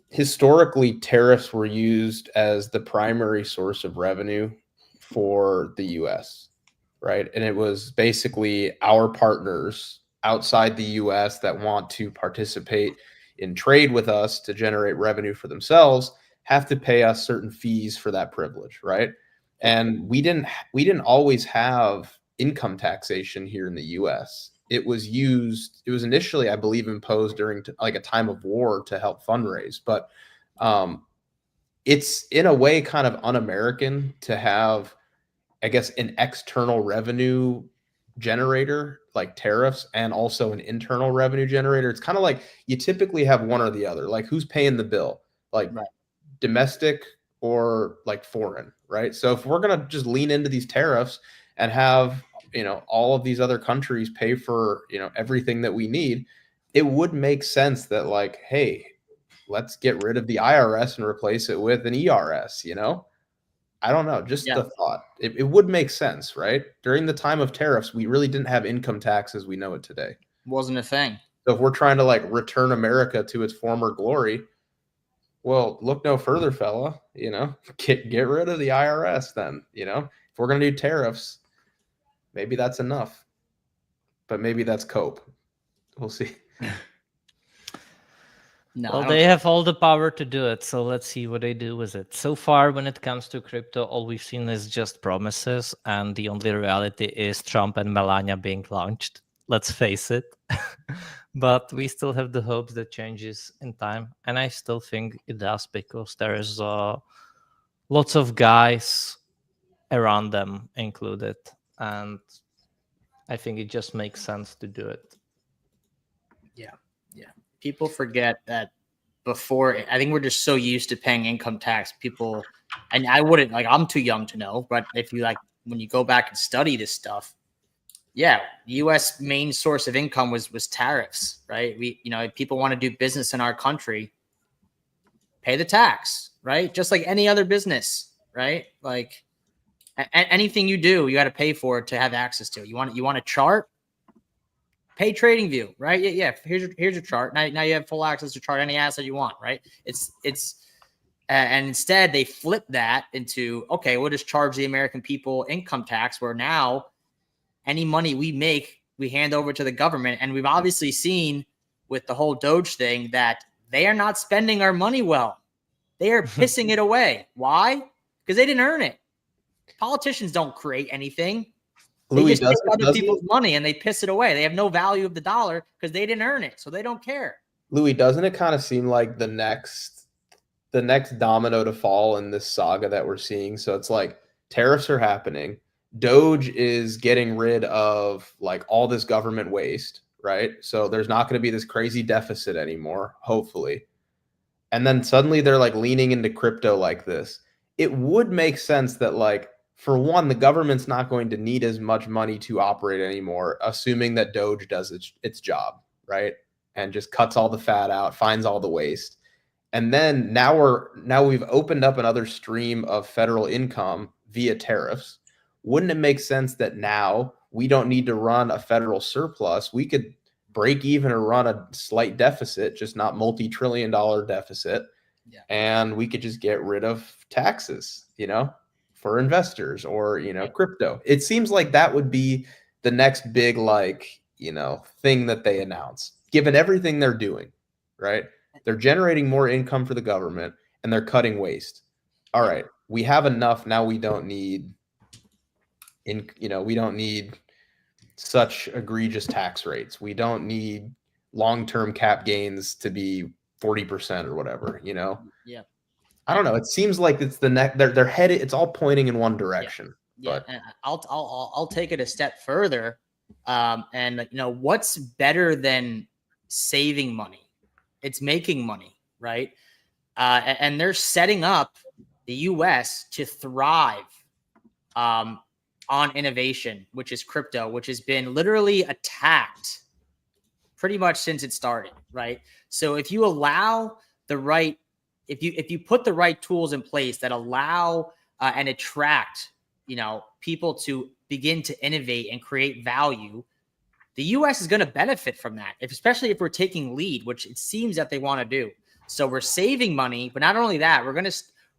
historically, tariffs were used as the primary source of revenue for the US, right? And it was basically our partners outside the US that want to participate in trade with us to generate revenue for themselves have to pay us certain fees for that privilege, right? And we didn't always have income taxation here in the US. It was initially, I believe, imposed during like a time of war to help fundraise, but it's in a way kind of un-American to have, I guess, an external revenue generator like tariffs and also an internal revenue generator. It's kind of like you typically have one or the other. Like who's paying the bill? Like Right. domestic or like foreign, right? So if we're going to just lean into these tariffs and have, all of these other countries pay for, everything that we need, it would make sense that like, hey, let's get rid of the IRS and replace it with an ERS, I don't know, just the thought. It would make sense, right? During the time of tariffs, we really didn't have income tax as we know it today. Wasn't a thing. So if we're trying to like return America to its former glory, well, look no further, fella. Get rid of the IRS then. If we're gonna do tariffs, maybe that's enough. But maybe that's cope. We'll see. No, Well, they have all the power to do it, so let's see what they do with it. So far, when it comes to crypto, all we've seen is just promises, and the only reality is Trump and Melania being launched. Let's face it. But we still have the hopes that changes in time, and I still think it does because there's lots of guys around them included, and I think it just makes sense to do it. Yeah. People forget that before, I think we're just so used to paying income tax. People, and I wouldn't, like, I'm too young to know, but if you when you go back and study this stuff, yeah, U.S. main source of income was tariffs, right? People want to do business in our country, pay the tax, right? Just like any other business, right? Like anything you do, you got to pay for it to have access to it. You want a chart? Pay TradingView, right? Yeah. Here's your chart. Now you have full access to chart any asset you want, right? And instead they flip that into, okay, we'll just charge the American people income tax, where now any money we make, we hand over to the government. And we've obviously seen with the whole Doge thing that they are not spending our money well. They are pissing it away. Why? Because they didn't earn it. Politicians don't create anything. They just take other people's money and they piss it away. They have no value of the dollar because they didn't earn it, so they don't care. Louis, doesn't it kind of seem like the next domino to fall in this saga that we're seeing? So it's like tariffs are happening. Doge is getting rid of like all this government waste, right? So there's not going to be this crazy deficit anymore, hopefully. And then suddenly they're like leaning into crypto like this. It would make sense that like, for one, the government's not going to need as much money to operate anymore, assuming that Doge does its job, right? And just cuts all the fat out, finds all the waste. And then now we've opened up another stream of federal income via tariffs. Wouldn't it make sense that now we don't need to run a federal surplus? We could break even or run a slight deficit, just not multi-trillion-dollar deficit. Yeah. And we could just get rid of taxes, for investors or, crypto. It seems like that would be the next big, thing that they announce, given everything they're doing, right? They're generating more income for the government and they're cutting waste. All right, we have enough. Now we don't need we don't need such egregious tax rates. We don't need long-term cap gains to be 40% or whatever, Yeah. I don't know. It seems like it's the next. They're headed. It's all pointing in one direction. Yeah. And I'll take it a step further. And what's better than saving money? It's making money, right? And they're setting up the U.S. to thrive on innovation, which is crypto, which has been literally attacked pretty much since it started, right? So if you allow the right, if you put the right tools in place that allow and attract, people to begin to innovate and create value, the U.S. is going to benefit from that, especially if we're taking lead, which it seems that they want to do. So we're saving money, but not only that,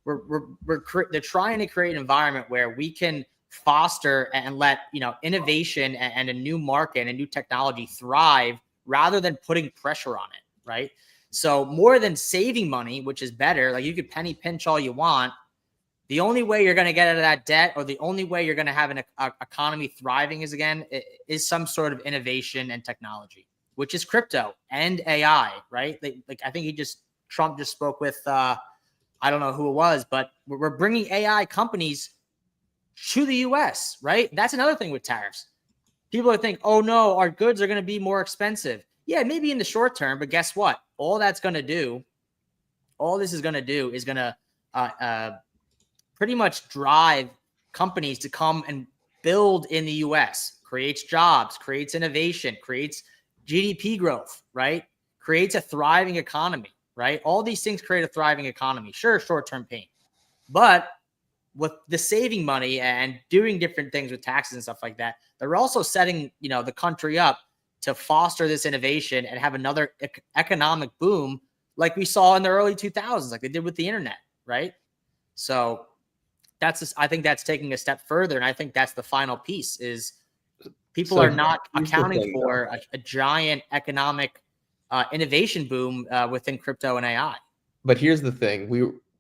they're trying to create an environment where we can foster and let innovation and a new market and a new technology thrive rather than putting pressure on it, right? So more than saving money, which is better, like you could penny pinch all you want, the only way you're going to get out of that debt, or the only way you're going to have an economy thriving is some sort of innovation and technology, which is crypto and AI, right? Like I think Trump just spoke with, I don't know who it was, but we're bringing AI companies to the US, right? That's another thing with tariffs. People are thinking, oh no, our goods are going to be more expensive. Yeah, maybe in the short term, but guess what? All this is going to do is going to pretty much drive companies to come and build in the US, creates jobs, creates innovation, creates GDP growth, right? Creates a thriving economy, right? All these things create a thriving economy. Sure, short-term pain, but with the saving money and doing different things with taxes and stuff like that, they're also setting, the country up to foster this innovation and have another economic boom like we saw in the early 2000s, like they did with the internet, right? So I think that's taking a step further. And I think that's the final piece is people are not accounting for a giant economic innovation boom within crypto and AI. But here's the thing.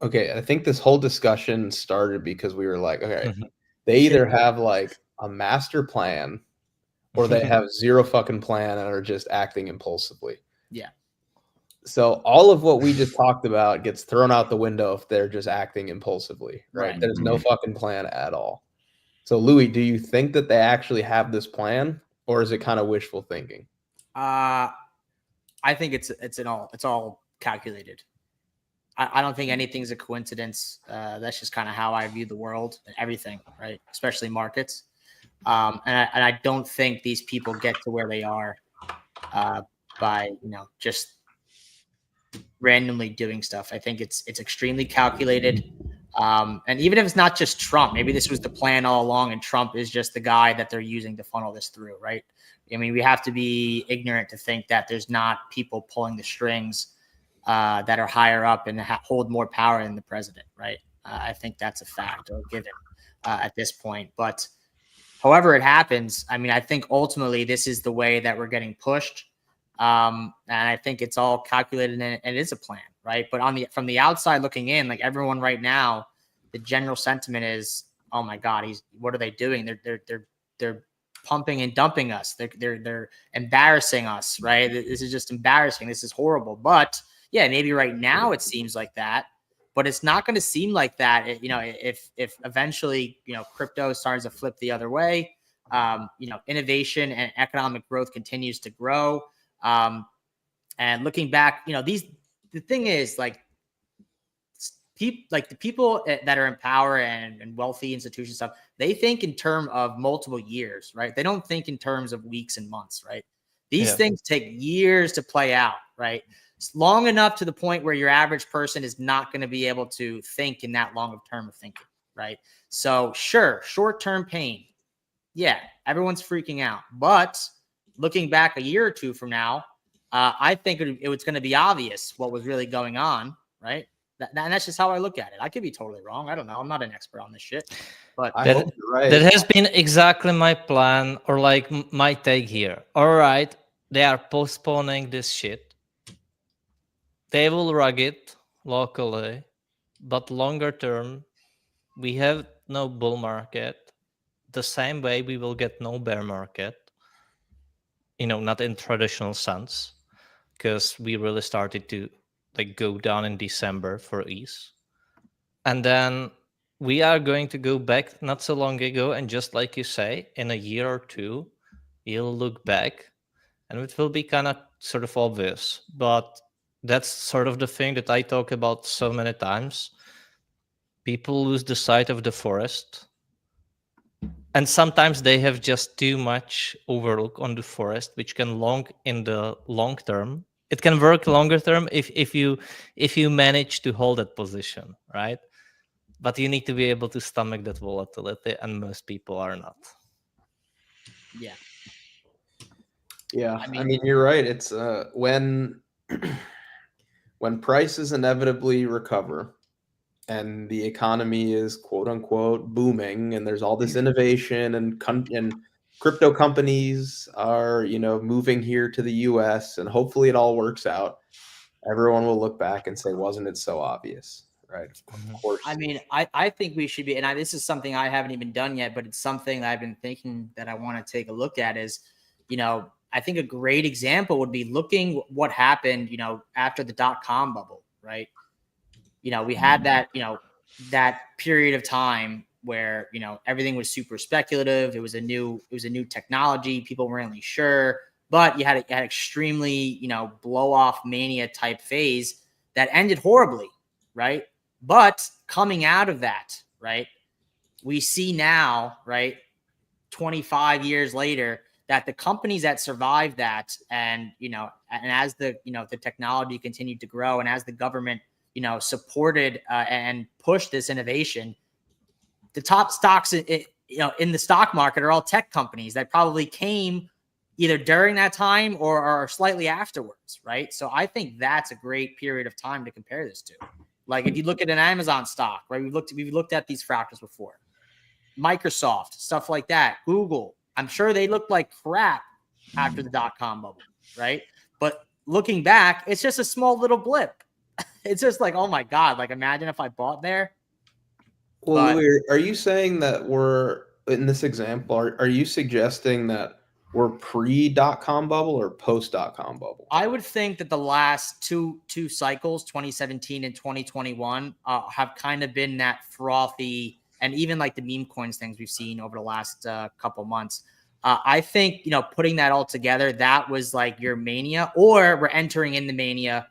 I think this whole discussion started because we were like, okay, they either have like a master plan or they have zero fucking plan and are just acting impulsively. Yeah. So all of what we just talked about gets thrown out the window if they're just acting impulsively, right? There's no fucking plan at all. So Louis, do you think that they actually have this plan, or is it kind of wishful thinking? I think it's all calculated. I don't think anything's a coincidence. That's just kind of how I view the world and everything, right? Especially markets. And I don't think these people get to where they are by just randomly doing stuff. I think it's extremely calculated. And even if it's not just Trump, maybe this was the plan all along, and Trump is just the guy that they're using to funnel this through, right? I mean, we have to be ignorant to think that there's not people pulling the strings that are higher up and hold more power than the president, right? I think that's a fact or given at this point. But however it happens, I mean, I think ultimately this is the way that we're getting pushed. And I think it's all calculated and it is a plan, right? But from the outside looking in, like everyone right now, the general sentiment is, oh my God, what are they doing? They're pumping and dumping us. They're embarrassing us, right? This is just embarrassing. This is horrible. But yeah, maybe right now it seems like that, but it's not going to seem like that. If eventually, crypto starts to flip the other way, innovation and economic growth continues to grow. And looking back, the thing is the people that are in power and wealthy institutions stuff, they think in terms of multiple years, right? They don't think in terms of weeks and months, right? These things take years to play out, right? It's long enough to the point where your average person is not going to be able to think in that long of term of thinking, right? So sure, short-term pain. Yeah, everyone's freaking out. But looking back a year or two from now, I think it was going to be obvious what was really going on, right? And that's just how I look at it. I could be totally wrong. I don't know. I'm not an expert on this shit. But I hope you're right. That has been exactly my plan, or like my take here. All right, they are postponing this shit. They will rug it locally, but longer term, we have no bull market. The same way we will get no bear market. Not in traditional sense, because we really started to go down in December for ease. And then we are going to go back not so long ago, and just like you say, in a year or two, you'll look back and it will be kind of sort of obvious. But that's sort of the thing that I talk about so many times. People lose the sight of the forest. And sometimes they have just too much overlook on the forest, which can in the long term. It can work longer term if you manage to hold that position, right? But you need to be able to stomach that volatility, and most people are not. Yeah. Yeah, I I mean- mean you're right. It's when prices inevitably recover and the economy is quote unquote booming and there's all this innovation and crypto companies are, moving here to the US and hopefully it all works out. Everyone will look back and say, wasn't it so obvious? Right. Of course. I mean, I think we should be, and this is something I haven't even done yet, but it's something that I've been thinking that I want to take a look at is, I think a great example would be looking what happened, after the .com bubble, right? We had that, that period of time where, everything was super speculative. It was a new technology. People weren't really sure, but you had extremely, blow off mania type phase that ended horribly, right? But coming out of that, right, we see now, right, 25 years later, that the companies that survived that and, and as the, the technology continued to grow and as the government, supported and pushed this innovation, the top stocks, in the stock market are all tech companies that probably came either during that time or slightly afterwards, right? So I think that's a great period of time to compare this to. Like if you look at an Amazon stock, right? We've looked at these fractals before. Microsoft, stuff like that. Google, I'm sure they looked like crap after the .com bubble, right? But looking back, it's just a small little blip. It's just like, oh my God, like imagine if I bought there. Well, But- Louis, are you saying that we're in this example? Are you suggesting that we're pre.com bubble or post.com bubble? I would think that the last two cycles, 2017 and 2021, have kind of been that frothy, and even like the meme coins things we've seen over the last couple months. I think, putting that all together, that was like your mania, or we're entering in the mania,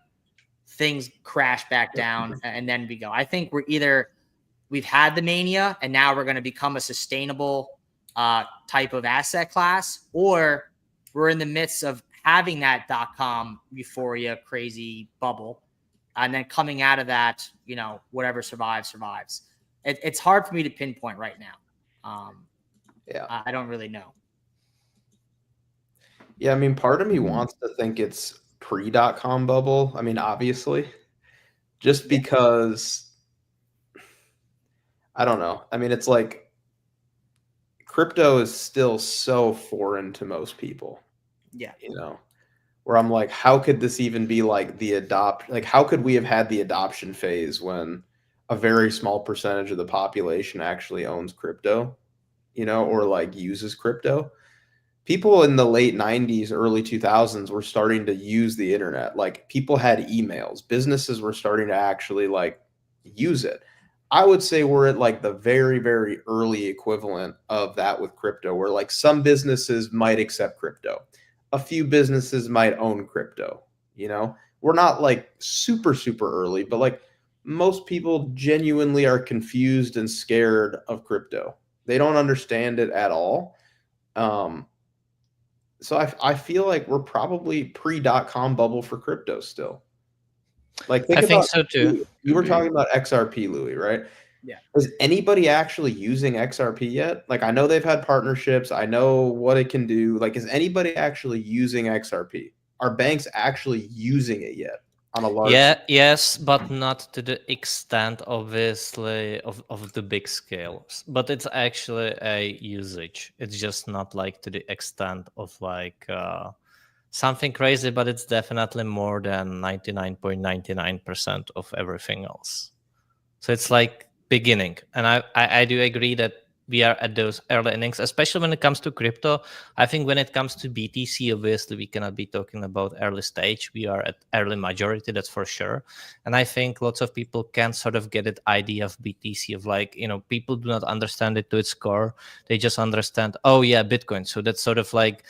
things crash back down, and then we go. I think we've had the mania and now we're going to become a sustainable type of asset class, or we're in the midst of having that .com euphoria crazy bubble, and then coming out of that, whatever survives. It's hard for me to pinpoint right now. Yeah, I don't really know. Yeah, I mean, part of me wants to think it's pre.com bubble. I mean, obviously, just because I don't know. I mean, it's like crypto is still so foreign to most people. Yeah. Where I'm like, how could this even be like how could we have had the adoption phase when a very small percentage of the population actually owns crypto, or like uses crypto? People in the late 90s, early 2000s were starting to use the internet. Like people had emails, businesses were starting to actually like use it. I would say we're at like the very, very early equivalent of that with crypto, where like some businesses might accept crypto. A few businesses might own crypto. We're not like super, super early, but like most people genuinely are confused and scared of crypto. They don't understand it at all. So I feel like we're probably pre.com bubble for crypto still. Like I think so too. You were talking about XRP, Louis, right? Yeah. Is anybody actually using XRP yet? Like I know they've had partnerships. I know what it can do. Like is anybody actually using XRP? Are banks actually using it yet on a large Yes, but not to the extent, obviously, of the big scales. But it's actually a usage. It's just not like to the extent of like something crazy, but it's definitely more than 99.99% of everything else. So it's like beginning. And I do agree that we are at those early innings, especially when it comes to crypto. I think when it comes to BTC, obviously, we cannot be talking about early stage. We are at early majority, that's for sure. And I think lots of people can sort of get an idea of BTC of like, people do not understand it to its core. They just understand, oh yeah, Bitcoin. So that's sort of like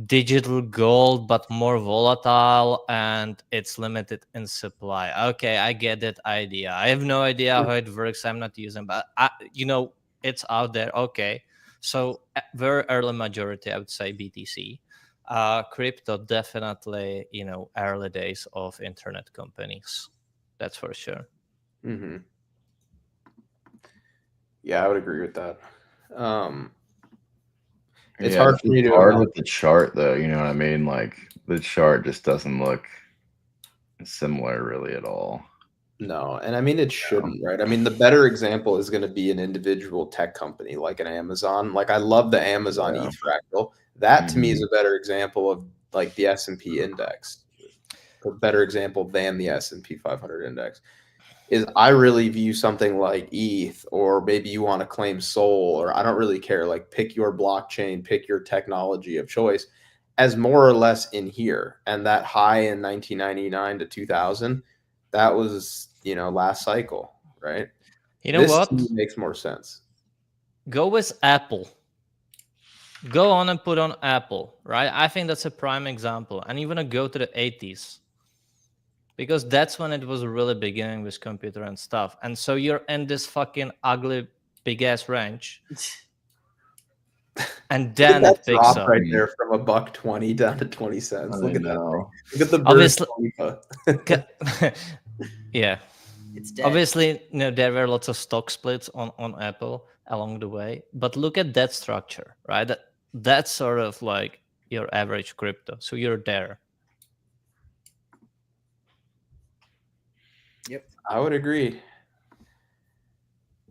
digital gold, but more volatile, and it's limited in supply. Okay, I get that idea. I have no idea how it works. I'm not using, but it's out there. Okay, so very early majority, I would say BTC. Crypto definitely, early days of internet companies. That's for sure. Mm-hmm. Yeah, I would agree with that. It's hard for me to hard imagine. with the chart, though. You know what I mean? Like the chart just doesn't look similar really at all. No, and I mean it shouldn't, right? I mean the better example is going to be an individual tech company like an Amazon. Like I love the Amazon ETH fractal. That to me is a better example of like the S&P index. A better example than the S&P 500 index. Is I really view something like ETH, or maybe you want to claim Sol, or I don't really care. Like pick your blockchain, pick your technology of choice, as more or less in here. And that high in 1999 to 2000, that was last cycle, right? You know what? This makes more sense. Go with Apple. Go on and put on Apple, right? I think that's a prime example. And you want to go to the 80s. Because that's when it was really beginning with computer and stuff. And so you're in this fucking ugly big ass range. And then it picks up right there from $1.20 down to 20 cents. Look at that. Look at the obviously. Yeah. It's dead. Obviously, there were lots of stock splits on Apple along the way. But look at that structure, right? That's sort of like your average crypto. So you're there. Yep. I would agree.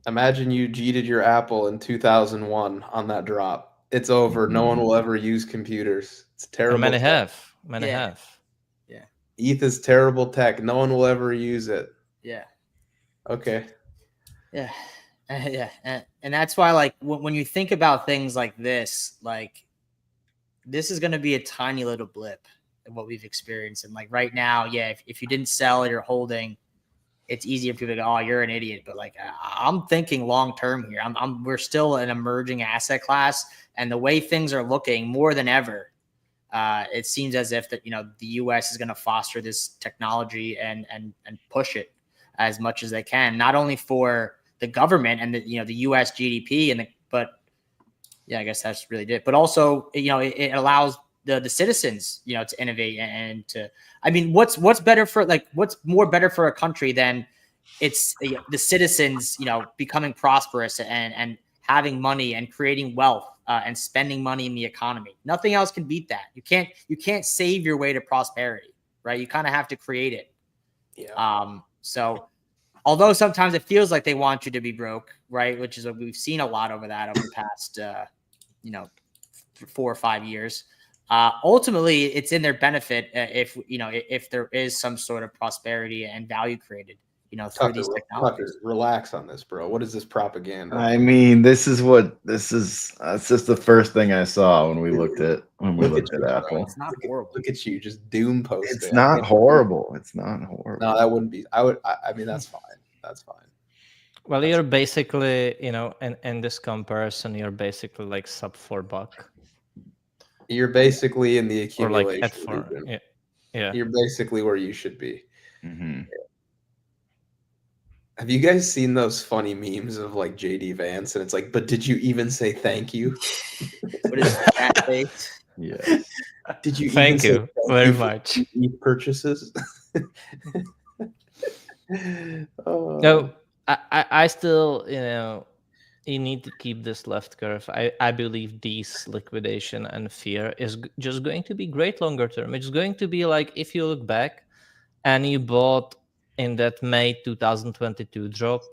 Imagine you cheated your Apple in 2001 on that drop. It's over. No one will ever use computers. It's terrible. And many have. Yeah. ETH is terrible tech. No one will ever use it. Yeah. Okay. Yeah. Yeah. And that's why, like, when you think about things like this, like, this is going to be a tiny little blip in what we've experienced. And like right now, yeah, if you didn't sell or you're holding, it's easier for people to go, oh, you're an idiot. But like, I'm thinking long term here. We're still an emerging asset class, and the way things are looking more than ever, it seems as if that the U.S. is going to foster this technology and push it as much as they can, not only for the government and the U.S. GDP but yeah, I guess that's really it. But also, it allows the citizens, to innovate and to. I mean, what's better for what's more better for a country than it's the citizens, becoming prosperous and having money and creating wealth and spending money in the economy. Nothing else can beat that. You can't save your way to prosperity, right? You kind of have to create it. Yeah. So although sometimes it feels like they want you to be broke, right? Which is what we've seen a lot over the past, 4 or 5 years. Ultimately, it's in their benefit if there is some sort of prosperity and value created, through these technologies. Relax on this, bro. What is this propaganda? I mean, this is. It's just the first thing I saw when we looked at Apple. It's not horrible. Look at you, just doom posting. It's not horrible. It's not horrible. No, that wouldn't be. I mean, that's fine. That's fine. Well, you're basically, in this comparison, you're basically like sub $4. You're basically in the accumulation. Or like at 4. Yeah. You're basically where you should be. Mm-hmm. Have you guys seen those funny memes of like JD Vance and it's like, but did you even say thank you? What is that face? Yes. Did you? Thank you very much. Purchases. No, I still, you need to keep this left curve. I believe these liquidation and fear is just going to be great longer term. It's going to be like if you look back and you bought in that May 2022 drop,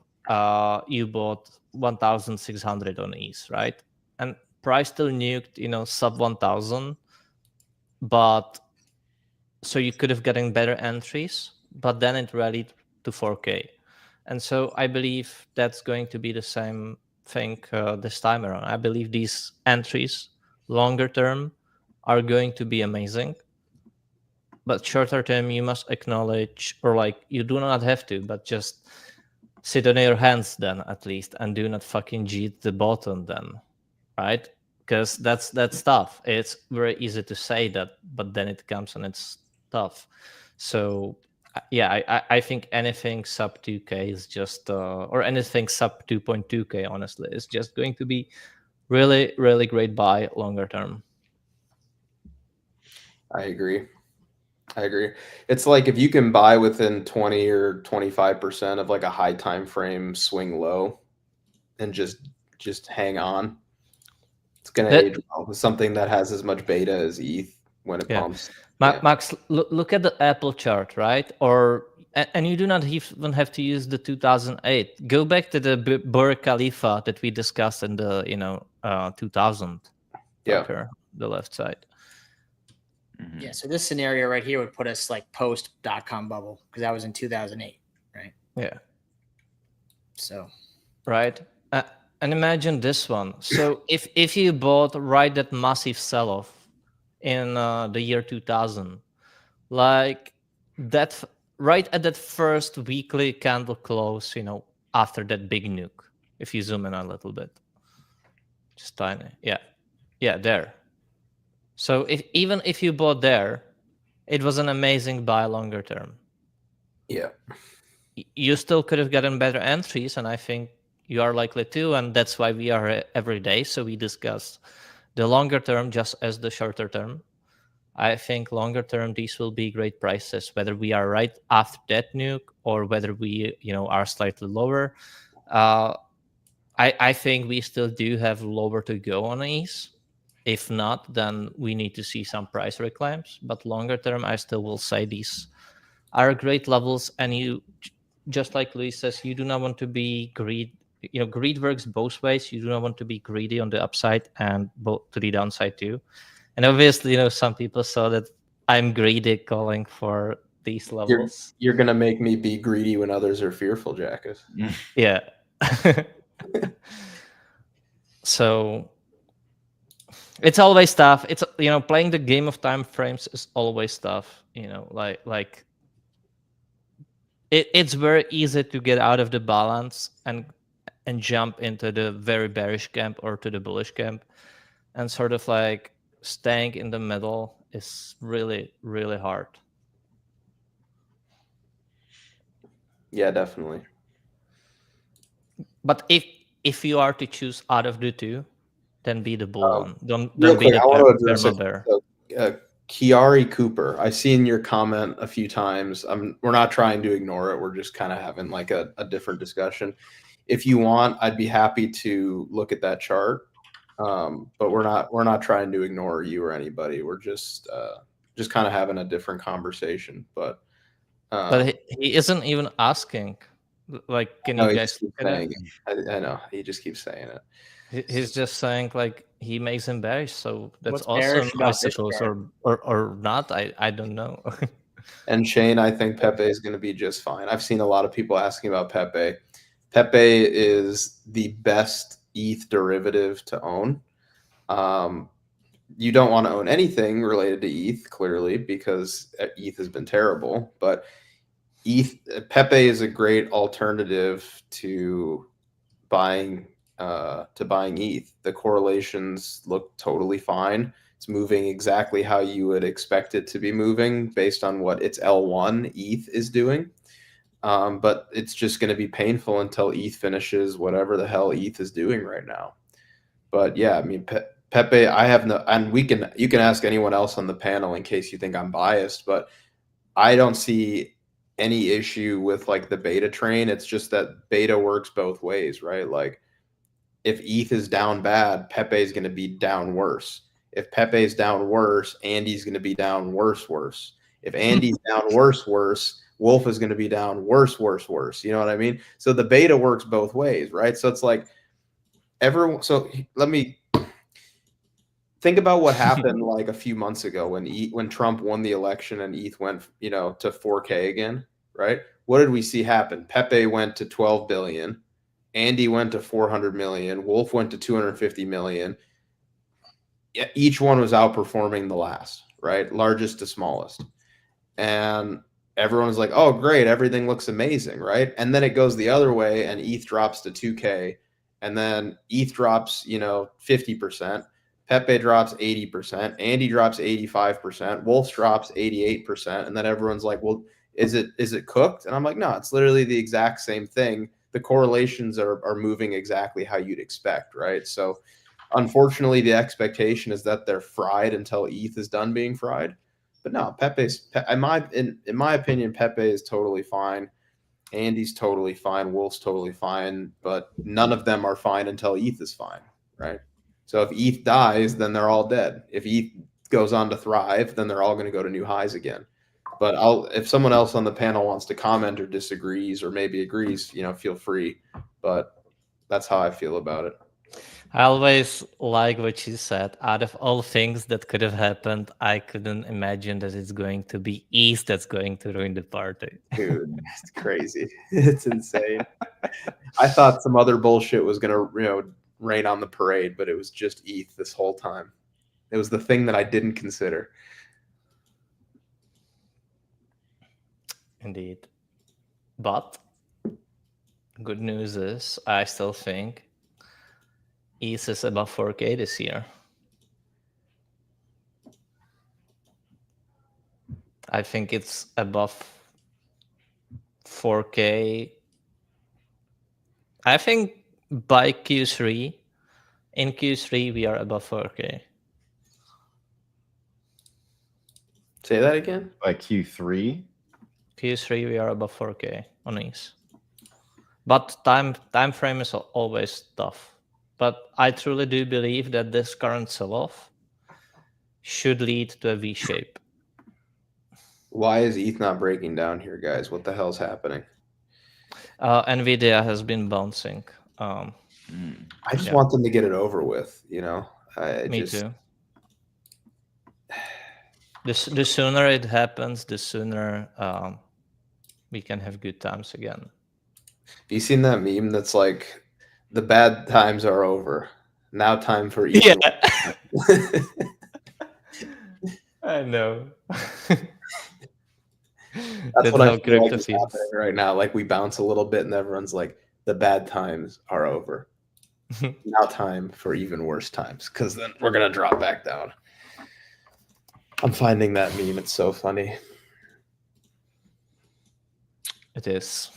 you bought 1,600 on ETH, right? And price still nuked, sub 1,000, but so you could have gotten better entries, but then it rallied to 4K. And so I believe that's going to be the same thing this time around. I believe these entries, longer term, are going to be amazing. But shorter term, you must acknowledge, or like you do not have to, but just sit on your hands then at least, and do not fucking cheat the bottom then, right? because that's tough. It's very easy to say that, but then it comes and it's tough. So yeah, I think anything sub 2K is just or anything sub 2.2K honestly is just going to be really, really great buy longer term. I agree. It's like if you can buy within 20 or 25% of like a high time frame swing low and just hang on, it's gonna age well. It's something that has as much beta as ETH when it pumps. Max, look at the Apple chart, right? And you do not even have to use the 2008. Go back to the Burj Khalifa that we discussed in the 2000. Yeah, the left side. Mhm. Yeah, so this scenario right here would put us like post .com bubble because that was in 2008, right? Yeah. So. Right. And imagine this one. So if you bought right that massive sell-off in the year 2000, like that right at that first weekly candle close, after that big nuke, if you zoom in a little bit, just tiny. Yeah, there. So even if you bought there, it was an amazing buy longer term. Yeah. You still could have gotten better entries, and I think you are likely to, and that's why we are every day. So we discuss the longer term just as the shorter term. I think longer term, these will be great prices, whether we are right after that nuke or whether we, are slightly lower. I think we still do have lower to go on ETH. If not, then we need to see some price reclaims. But longer term, I still will say these are great levels. And you, just like Luis says, you do not want to be greed. Greed works both ways. You do not want to be greedy on the upside and both to the downside too. And obviously, some people saw that I'm greedy calling for these levels. You're gonna make me be greedy when others are fearful, Jackus. Yeah. So it's always tough. It's playing the game of time frames is always tough. Like it's very easy to get out of the balance and jump into the very bearish camp or to the bullish camp, and sort of like staying in the middle is really, really hard. Yeah, definitely. But if you are to choose out of the two, then be the bull one. Don't Real be quick, the I want to address bear. Kiari Cooper. I've seen your comment a few times. We're not trying to ignore it. We're just kind of having like a different discussion. If you want, I'd be happy to look at that chart. But we're not trying to ignore you or anybody. We're just kind of having a different conversation. But he isn't even asking. Like, can you guys look at it? I know he just keeps saying it. He's just saying like he makes him bearish, so that's What's bearish awesome, I about this suppose, chart? or not. I don't know. And Shane, I think Pepe is going to be just fine. I've seen a lot of people asking about Pepe. Pepe is the best ETH derivative to own. You don't want to own anything related to ETH, clearly, because ETH has been terrible. But Pepe is a great alternative to buying ETH. The correlations look totally fine. It's moving exactly how you would expect it to be moving based on what its L1 ETH is doing. But it's just going to be painful until ETH finishes whatever the hell ETH is doing right now. But yeah, I mean, Pepe, I have no, and you can ask anyone else on the panel in case you think I'm biased, but I don't see any issue with like the beta train. It's just that beta works both ways, right? Like if ETH is down bad, Pepe is going to be down worse. If Pepe is down worse, Andy's going to be down worse. If Andy's down worse, Wolf is going to be down worse. You know what I mean? So the beta works both ways, right? So it's like so let me think about what happened like a few months ago when Trump won the election and ETH went, to 4K again, right? What did we see happen? Pepe went to 12 billion. Andy went to 400 million. Wolf went to 250 million. Each one was outperforming the last, right? Largest to smallest. And everyone was like, oh, great. Everything looks amazing, right? And then it goes the other way and ETH drops to 2K. And then ETH drops, 50%. Pepe drops 80%, Andy drops 85%, Wolf drops 88%, and then everyone's like, well, is it cooked? And I'm like, no, it's literally the exact same thing. The correlations are moving exactly how you'd expect, right? So unfortunately, the expectation is that they're fried until ETH is done being fried. But no, in my opinion, Pepe is totally fine. Andy's totally fine. Wolf's totally fine. But none of them are fine until ETH is fine, right? So if ETH dies, then they're all dead. If ETH goes on to thrive, then they're all going to go to new highs again. But if someone else on the panel wants to comment or disagrees or maybe agrees, feel free. But that's how I feel about it. I always like what you said. Out of all things that could have happened, I couldn't imagine that it's going to be ETH that's going to ruin the party. Dude, it's crazy. It's insane. I thought some other bullshit was going to, rain on the parade, but it was just ETH this whole time. It was the thing that I didn't consider. Indeed. But good news is I still think ETH is above 4K this year. I think it's above 4K. I think by Q3, in Q3, we are above 4K. Say that again? By Q3? Q3, we are above 4K on ETH. But time frame is always tough. But I truly do believe that this current sell-off should lead to a V shape. Why is ETH not breaking down here, guys? What the hell's happening? NVIDIA has been bouncing. I just want them to get it over with, Me too. The sooner it happens, the sooner we can have good times again. Have you seen that meme that's like, the bad times are over. Now time for ETH. Yeah. I know. That's what I feel like is happening right now. Like we bounce a little bit and everyone's like, the bad times are over. Now time for even worse times, because then we're going to drop back down. I'm finding that meme. It's so funny. It is.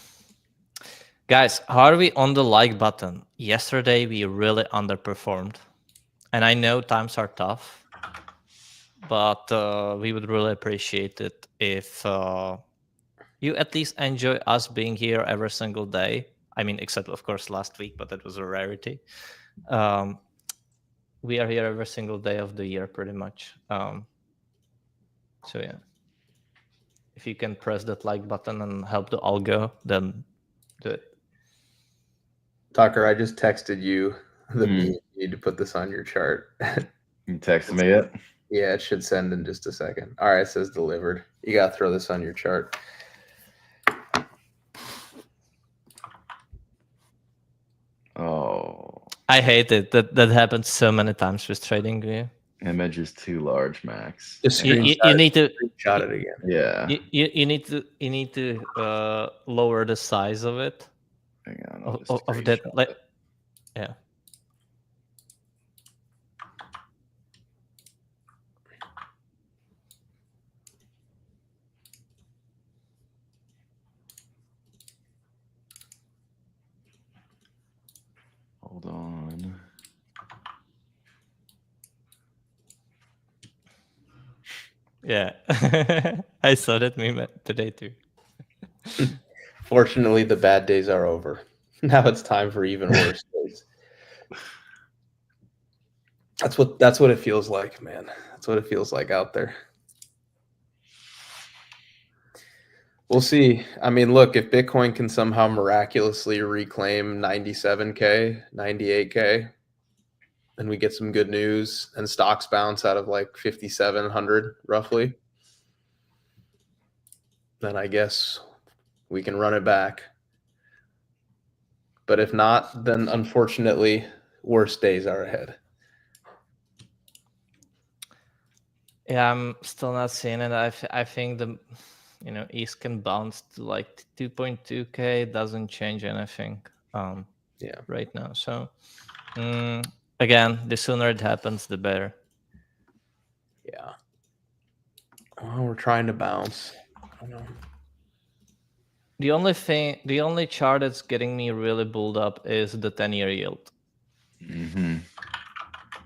Guys, how are we on the like button? Yesterday, we really underperformed. And I know times are tough, but we would really appreciate it if you at least enjoy us being here every single day. I mean, except, of course, last week, but that was a rarity. We are here every single day of the year, pretty much. So, yeah. If you can press that like button and help the algo, then do it. Tucker, I just texted you the meme. You need to put this on your chart. You texted me it? Yeah, it should send in just a second. All right, it says delivered. You got to throw this on your chart. Oh. I hate it. That happens so many times with TradingView. Image is too large, Max. Just You need to screenshot it again. Yeah. You need to lower the size of it. Hang on. Of that, like, yeah. Hold on. Yeah. I saw that meme today too. Fortunately, the bad days are over. Now it's time for even worse days. That's what it feels like, man. That's what it feels like out there. We'll see. I mean, look, if Bitcoin can somehow miraculously reclaim 97K, 98K, and we get some good news and stocks bounce out of like 5,700 roughly, then I guess we can run it back. But if not, then unfortunately, worse days are ahead. Yeah, I'm still not seeing it. I think the ETH can bounce to like 2.2K. Doesn't change anything. Yeah. Right now. So again, the sooner it happens, the better. Yeah. Oh, we're trying to bounce. I don't know. The only chart that's getting me really bulled up is the 10-year yield. Mm-hmm.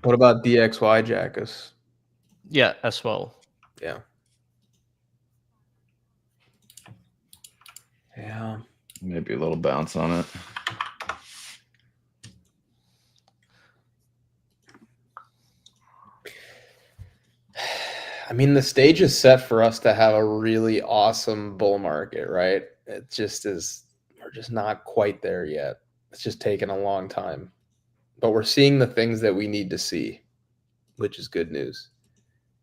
What about DXY, Jackus? Yeah, as well. Yeah. Yeah. Maybe a little bounce on it. I mean, the stage is set for us to have a really awesome bull market, right? It just is. We're just not quite there yet. It's just taken a long time. But we're seeing the things that we need to see, which is good news.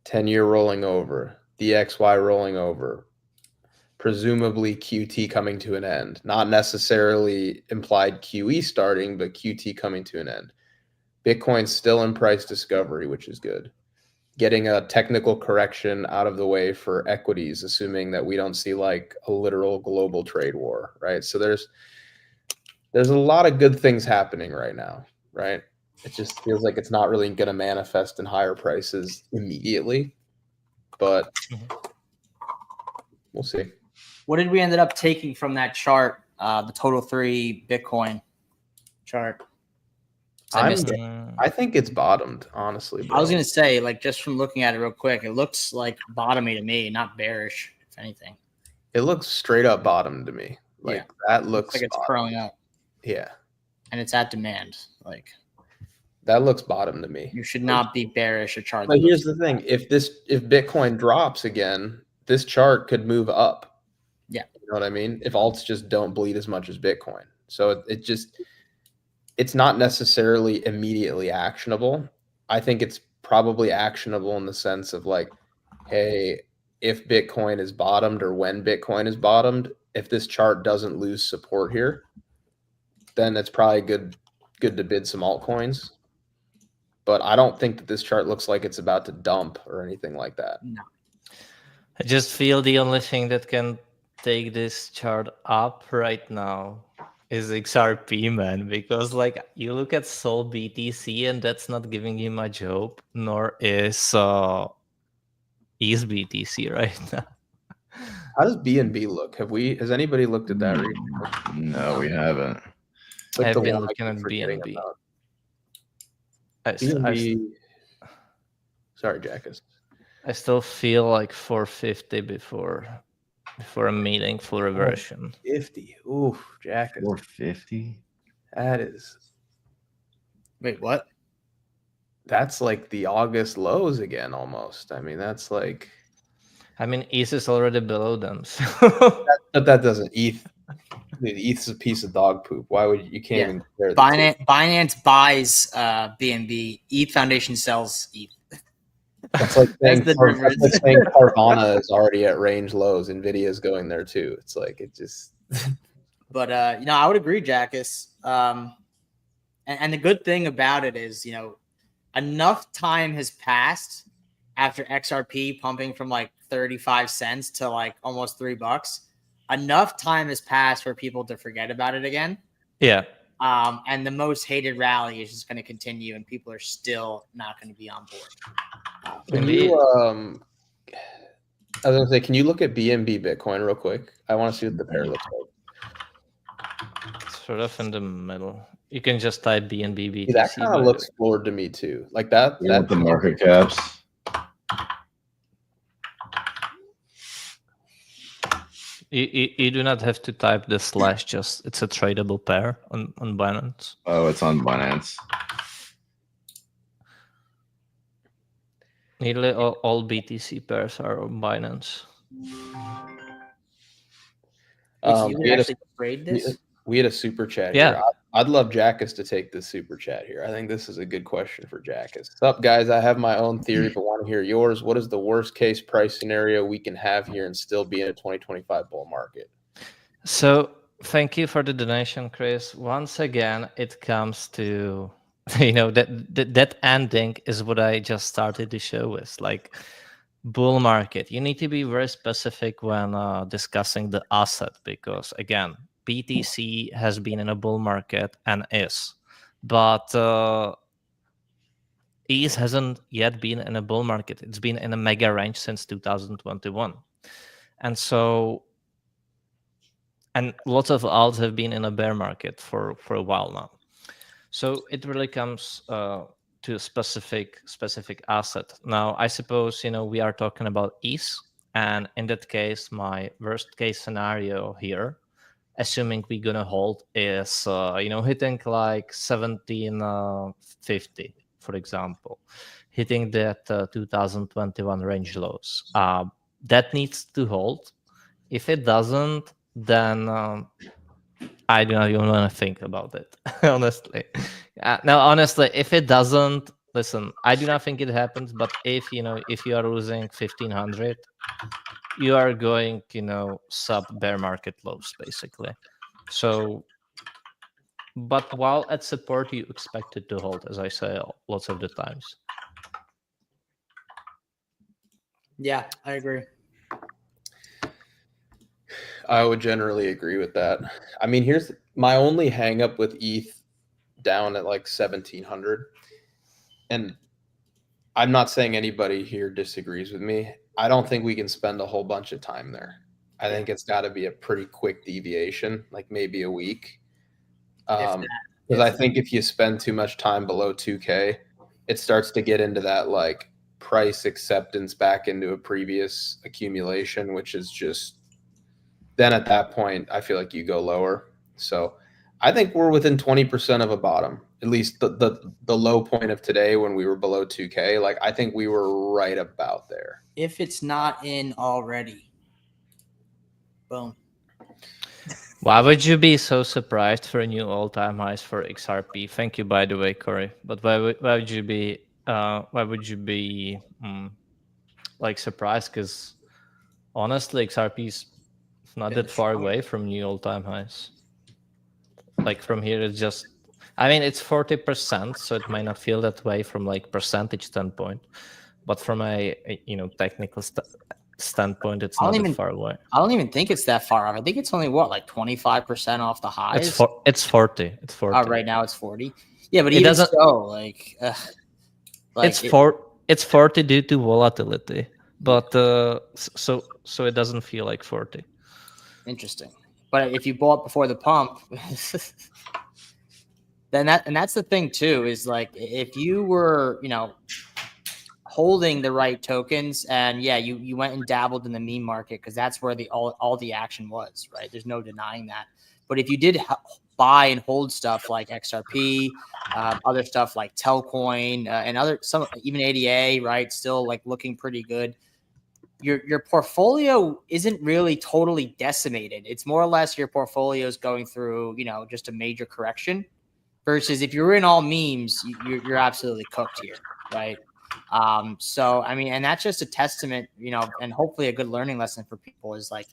10-year rolling over, DXY rolling over, presumably QT coming to an end. Not necessarily implied QE starting, but QT coming to an end. Bitcoin's still in price discovery, which is good. Getting a technical correction out of the way for equities, assuming that we don't see like a literal global trade war, right? So there's a lot of good things happening right now, right? It just feels like it's not really going to manifest in higher prices immediately, but we'll see. What did we ended up taking from that chart? The total 3 Bitcoin chart. I think it's bottomed, honestly. Bro. I was gonna say, like, just from looking at it real quick, it looks like bottomy to me, not bearish, if anything. It looks straight up bottom to me. Like Yeah. that looks like it's bottom. curling up. Yeah. And it's at demand. Like, that looks bottom to me. You should not be bearish a chart. But here's the thing: if Bitcoin drops again, this chart could move up. Yeah. You know what I mean? If alts just don't bleed as much as Bitcoin. So it's not necessarily immediately actionable. I think it's probably actionable in the sense of like, hey, if Bitcoin is bottomed or when Bitcoin is bottomed, if this chart doesn't lose support here, then it's probably good to bid some altcoins. But I don't think that this chart looks like it's about to dump or anything like that. No. I just feel the only thing that can take this chart up right now is XRP, man, because like you look at Sol BTC and that's not giving you much hope, nor is ETH BTC right now. How does BNB look? Has anybody looked at that recently? No, we haven't. It's like I've been looking at BNB. BNB. Sorry, Jackus. I still feel like 450 before a meeting full reversion. 50. Ooh, Jackus. 450. That is. Wait, what? That's like the August lows again, almost. I mean, that's like. I mean, ETH is already below them. So. But that doesn't. ETH. Dude, ETH's a piece of dog poop. Why would you can't even compare the two. Binance buys BNB. ETH Foundation sells ETH. That's like saying Carvana is already at range lows. Nvidia is going there too. It's like it just. But I would agree, Jackus. And the good thing about it is, enough time has passed after XRP pumping from like 35 cents to like almost $3. Enough time has passed for people to forget about it again. Yeah. And the most hated rally is just going to continue, and people are still not going to be on board. Can you, I was going to say, can you look at BNB Bitcoin real quick? I want to see what the pair looks like. It's sort of in the middle. You can just type BNB BTC. That kind of looks floored to me too. Like that. That's the market caps. You do not have to type the slash, just it's a tradable pair on Binance. Oh, it's on Binance. Nearly all BTC pairs are on Binance. You can actually trade this? We had a super chat here. I'd love Jackus to take this super chat here. I think this is a good question for Jackus. What's up, guys? I have my own theory, but want to hear yours. What is the worst case price scenario we can have here and still be in a 2025 bull market? So thank you for the donation, Chris. Once again, it comes to, that ending is what I just started the show with. Like bull market, you need to be very specific when discussing the asset, because again, BTC has been in a bull market and is, but ETH hasn't yet been in a bull market. It's been in a mega range since 2021. And so, and lots of alts have been in a bear market for a while now. So it really comes to a specific asset. Now, I suppose, we are talking about ETH. And in that case, my worst case scenario here, assuming we're going to hold, is, hitting like 1750, for example, hitting that 2021 range lows. That needs to hold. If it doesn't, then I do not even want to think about it, honestly. No, honestly, if it doesn't, listen, I do not think it happens. But if you are losing 1500, you are going, sub bear market lows, basically. So, but while at support, you expect it to hold, as I say lots of the times. Yeah, I agree. I would generally agree with that. I mean, here's my only hang up with ETH down at like 1700. And I'm not saying anybody here disagrees with me. I don't think we can spend a whole bunch of time there. I think it's got to be a pretty quick deviation, like maybe a week. Because I think if you spend too much time below 2K, it starts to get into that like price acceptance back into a previous accumulation, which is just, then at that point, I feel like you go lower. So I think we're within 20% of a bottom, at least the low point of today when we were below 2K. Like, I think we were right about there. If it's not in already. Boom. Why would you be so surprised for a new all-time highs for XRP? Thank you, by the way, Corey. But why would you be like surprised? Because honestly, XRP is not that far away from new all-time highs. Like from here, it's just, I mean, it's 40%, so it might not feel that way from like percentage standpoint, but from a technical standpoint, it's not that far away. I don't even think it's that far off. I think it's only like 25% off the highs. It's 40. It's 40. Oh, right now it's 40. Yeah, but even so, like it's 40 due to volatility, but so it doesn't feel like 40. Interesting. But if you bought before the pump, then that's the thing too, is like if you were, holding the right tokens and you went and dabbled in the meme market because that's where all the action was, right? There's no denying that. But if you did buy and hold stuff like XRP, other stuff like Telcoin, and even ADA, right? Still like looking pretty good. Your portfolio isn't really totally decimated. It's more or less your portfolio is going through, just a major correction. Versus if you're in all memes, you're absolutely cooked here, right? So I mean, and that's just a testament, and hopefully a good learning lesson for people is like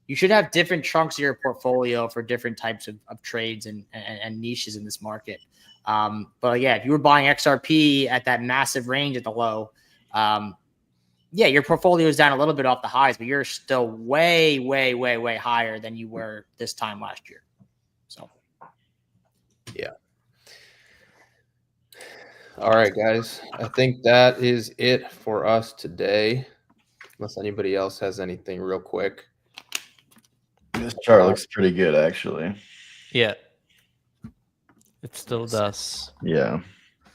you should have different chunks of your portfolio for different types of trades and niches in this market. But yeah, if you were buying XRP at that massive range at the low, your portfolio is down a little bit off the highs, but you're still way, way, way, way higher than you were this time last year. So, yeah. All right, guys. I think that is it for us today. Unless anybody else has anything real quick. This chart looks pretty good, actually. Yeah. It still does. Yeah.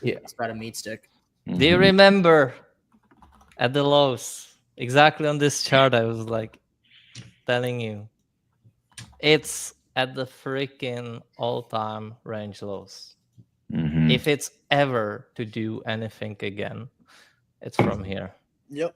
Yeah. It's about a meat stick. Mm-hmm. Do you remember at the lows? Exactly on this chart, I was like telling you. It's at the freaking all-time range lows. Mm-hmm. If it's ever to do anything again, it's from here. Yep.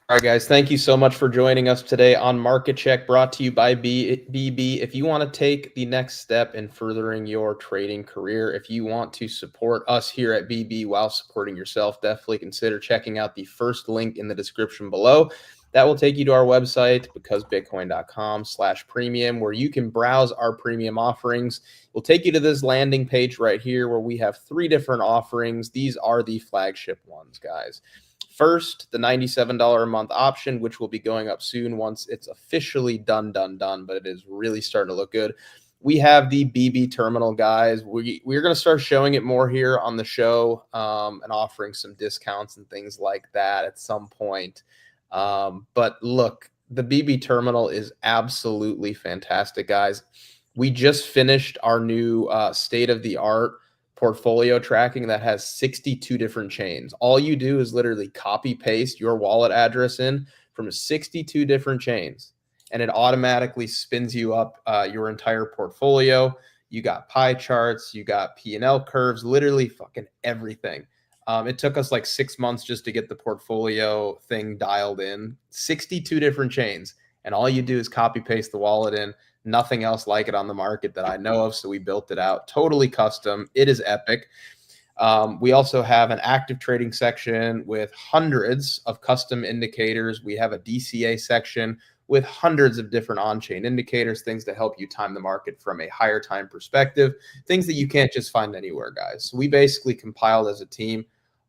All right, guys. Thank you so much for joining us today on Market Check, brought to you by BB. If you want to take the next step in furthering your trading career, if you want to support us here at BB while supporting yourself, definitely consider checking out the first link in the description below. That will take you to our website, becausebitcoin.com/premium, where you can browse our premium offerings. We'll take you to this landing page right here where we have 3 different offerings. These are the flagship ones, guys. First, the $97 a month option, which will be going up soon once it's officially done, but it is really starting to look good. we have the BB terminal, guys. We're going to start showing it more here on the show, and offering some discounts and things like that at some point. But look, the BB terminal is absolutely fantastic, guys. We just finished our new state-of-the-art portfolio tracking that has 62 different chains. All you do is literally copy paste your wallet address in from 62 different chains, and it automatically spins you up your entire portfolio. You got pie charts, you got P&L curves, literally fucking everything. It took us like 6 months just to get the portfolio thing dialed in. 62 different chains, and all you do is copy paste the wallet in. Nothing else like it on the market that I know of, so we built it out. Totally custom. It is epic. We also have an active trading section with hundreds of custom indicators. We have a DCA section with hundreds of different on-chain indicators, things to help you time the market from a higher time perspective, things that you can't just find anywhere, guys. So we basically compiled as a team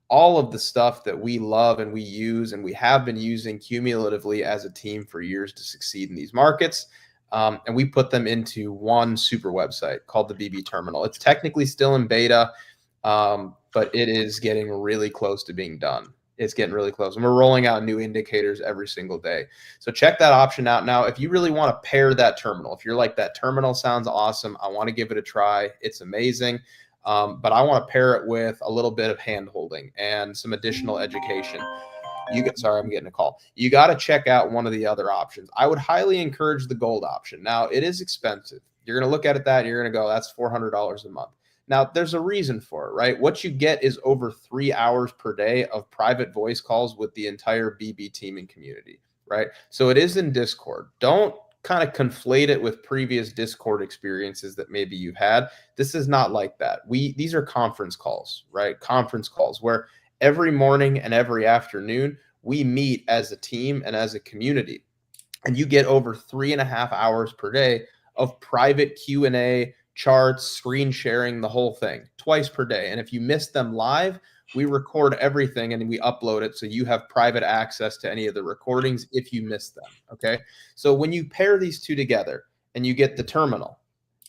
all of the stuff that we love and we use and we have been using cumulatively as a team for years to succeed in these markets. And we put them into one super website called the BB Terminal. It's technically still in beta, but it is getting really close to being done. It's getting really close. And we're rolling out new indicators every single day. So check that option out. Now, if you really want to pair that terminal, if you're like, that terminal sounds awesome, I want to give it a try, it's amazing. But I want to pair it with a little bit of hand holding and some additional education. Sorry, I'm getting a call. You got to check out one of the other options. I would highly encourage the gold option. Now, it is expensive. You're going to look at it that, and you're going to go, that's $400 a month. Now, there's a reason for it, right? What you get is over 3 hours per day of private voice calls with the entire BB team and community, right? So it is in Discord. Don't kind of conflate it with previous Discord experiences that maybe you've had. This is not like that. These are conference calls, right? Conference calls where every morning and every afternoon we meet as a team and as a community, and you get over 3.5 hours per day of private Q&A, charts, screen sharing, the whole thing, twice per day. And if you miss them live, we record everything and we upload it, so you have private access to any of the recordings if you miss them. Okay, so when you pair these two together and you get the terminal,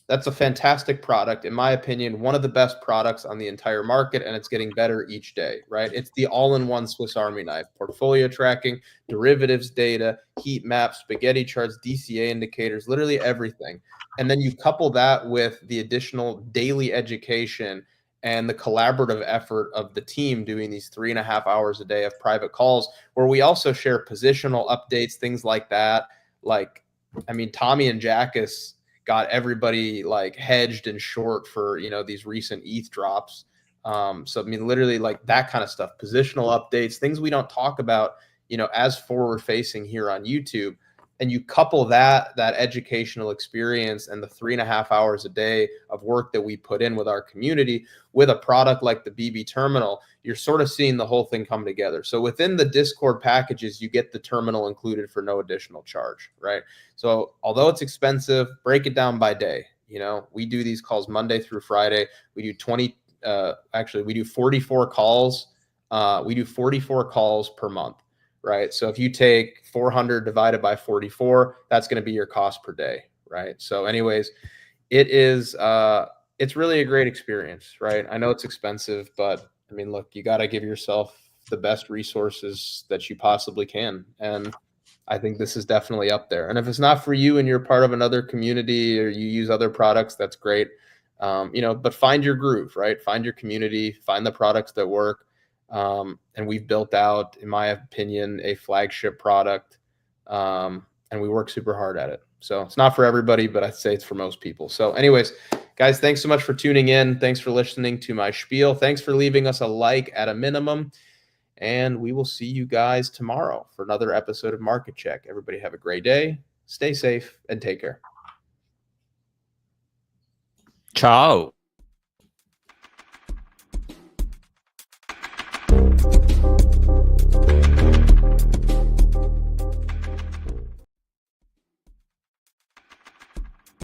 that's a fantastic product. In my opinion, one of the best products on the entire market, and it's getting better each day, right? It's the all-in-one Swiss Army knife: portfolio tracking, derivatives data, heat maps, spaghetti charts, DCA indicators, literally everything. And then you couple that with the additional daily education and the collaborative effort of the team doing these 3.5 hours a day of private calls, where we also share positional updates, things like that. Like, I mean, Tommy and Jackus got everybody like hedged and short for, these recent ETH drops. So, I mean, literally like that kind of stuff, positional updates, things we don't talk about, as forward facing here on YouTube. And you couple that educational experience and the 3.5 hours a day of work that we put in with our community with a product like the BB terminal, you're sort of seeing the whole thing come together. So within the Discord packages, you get the terminal included for no additional charge, right? So although it's expensive, break it down by day. We do these calls Monday through Friday. We do we do 44 calls. We do 44 calls per month. Right. So if you take 400 divided by 44, that's going to be your cost per day. Right. So anyways, it's really a great experience. Right. I know it's expensive, but I mean, look, you got to give yourself the best resources that you possibly can. And I think this is definitely up there. And if it's not for you and you're part of another community or you use other products, that's great. But find your groove, right? Find your community, find the products that work. And we've built out, in my opinion, a flagship product, and we work super hard at it. So it's not for everybody, but I'd say it's for most people. So anyways, guys, thanks so much for tuning in. Thanks for listening to my spiel. Thanks for leaving us a like at a minimum. And we will see you guys tomorrow for another episode of Market Check. Everybody have a great day. Stay safe and take care. Ciao.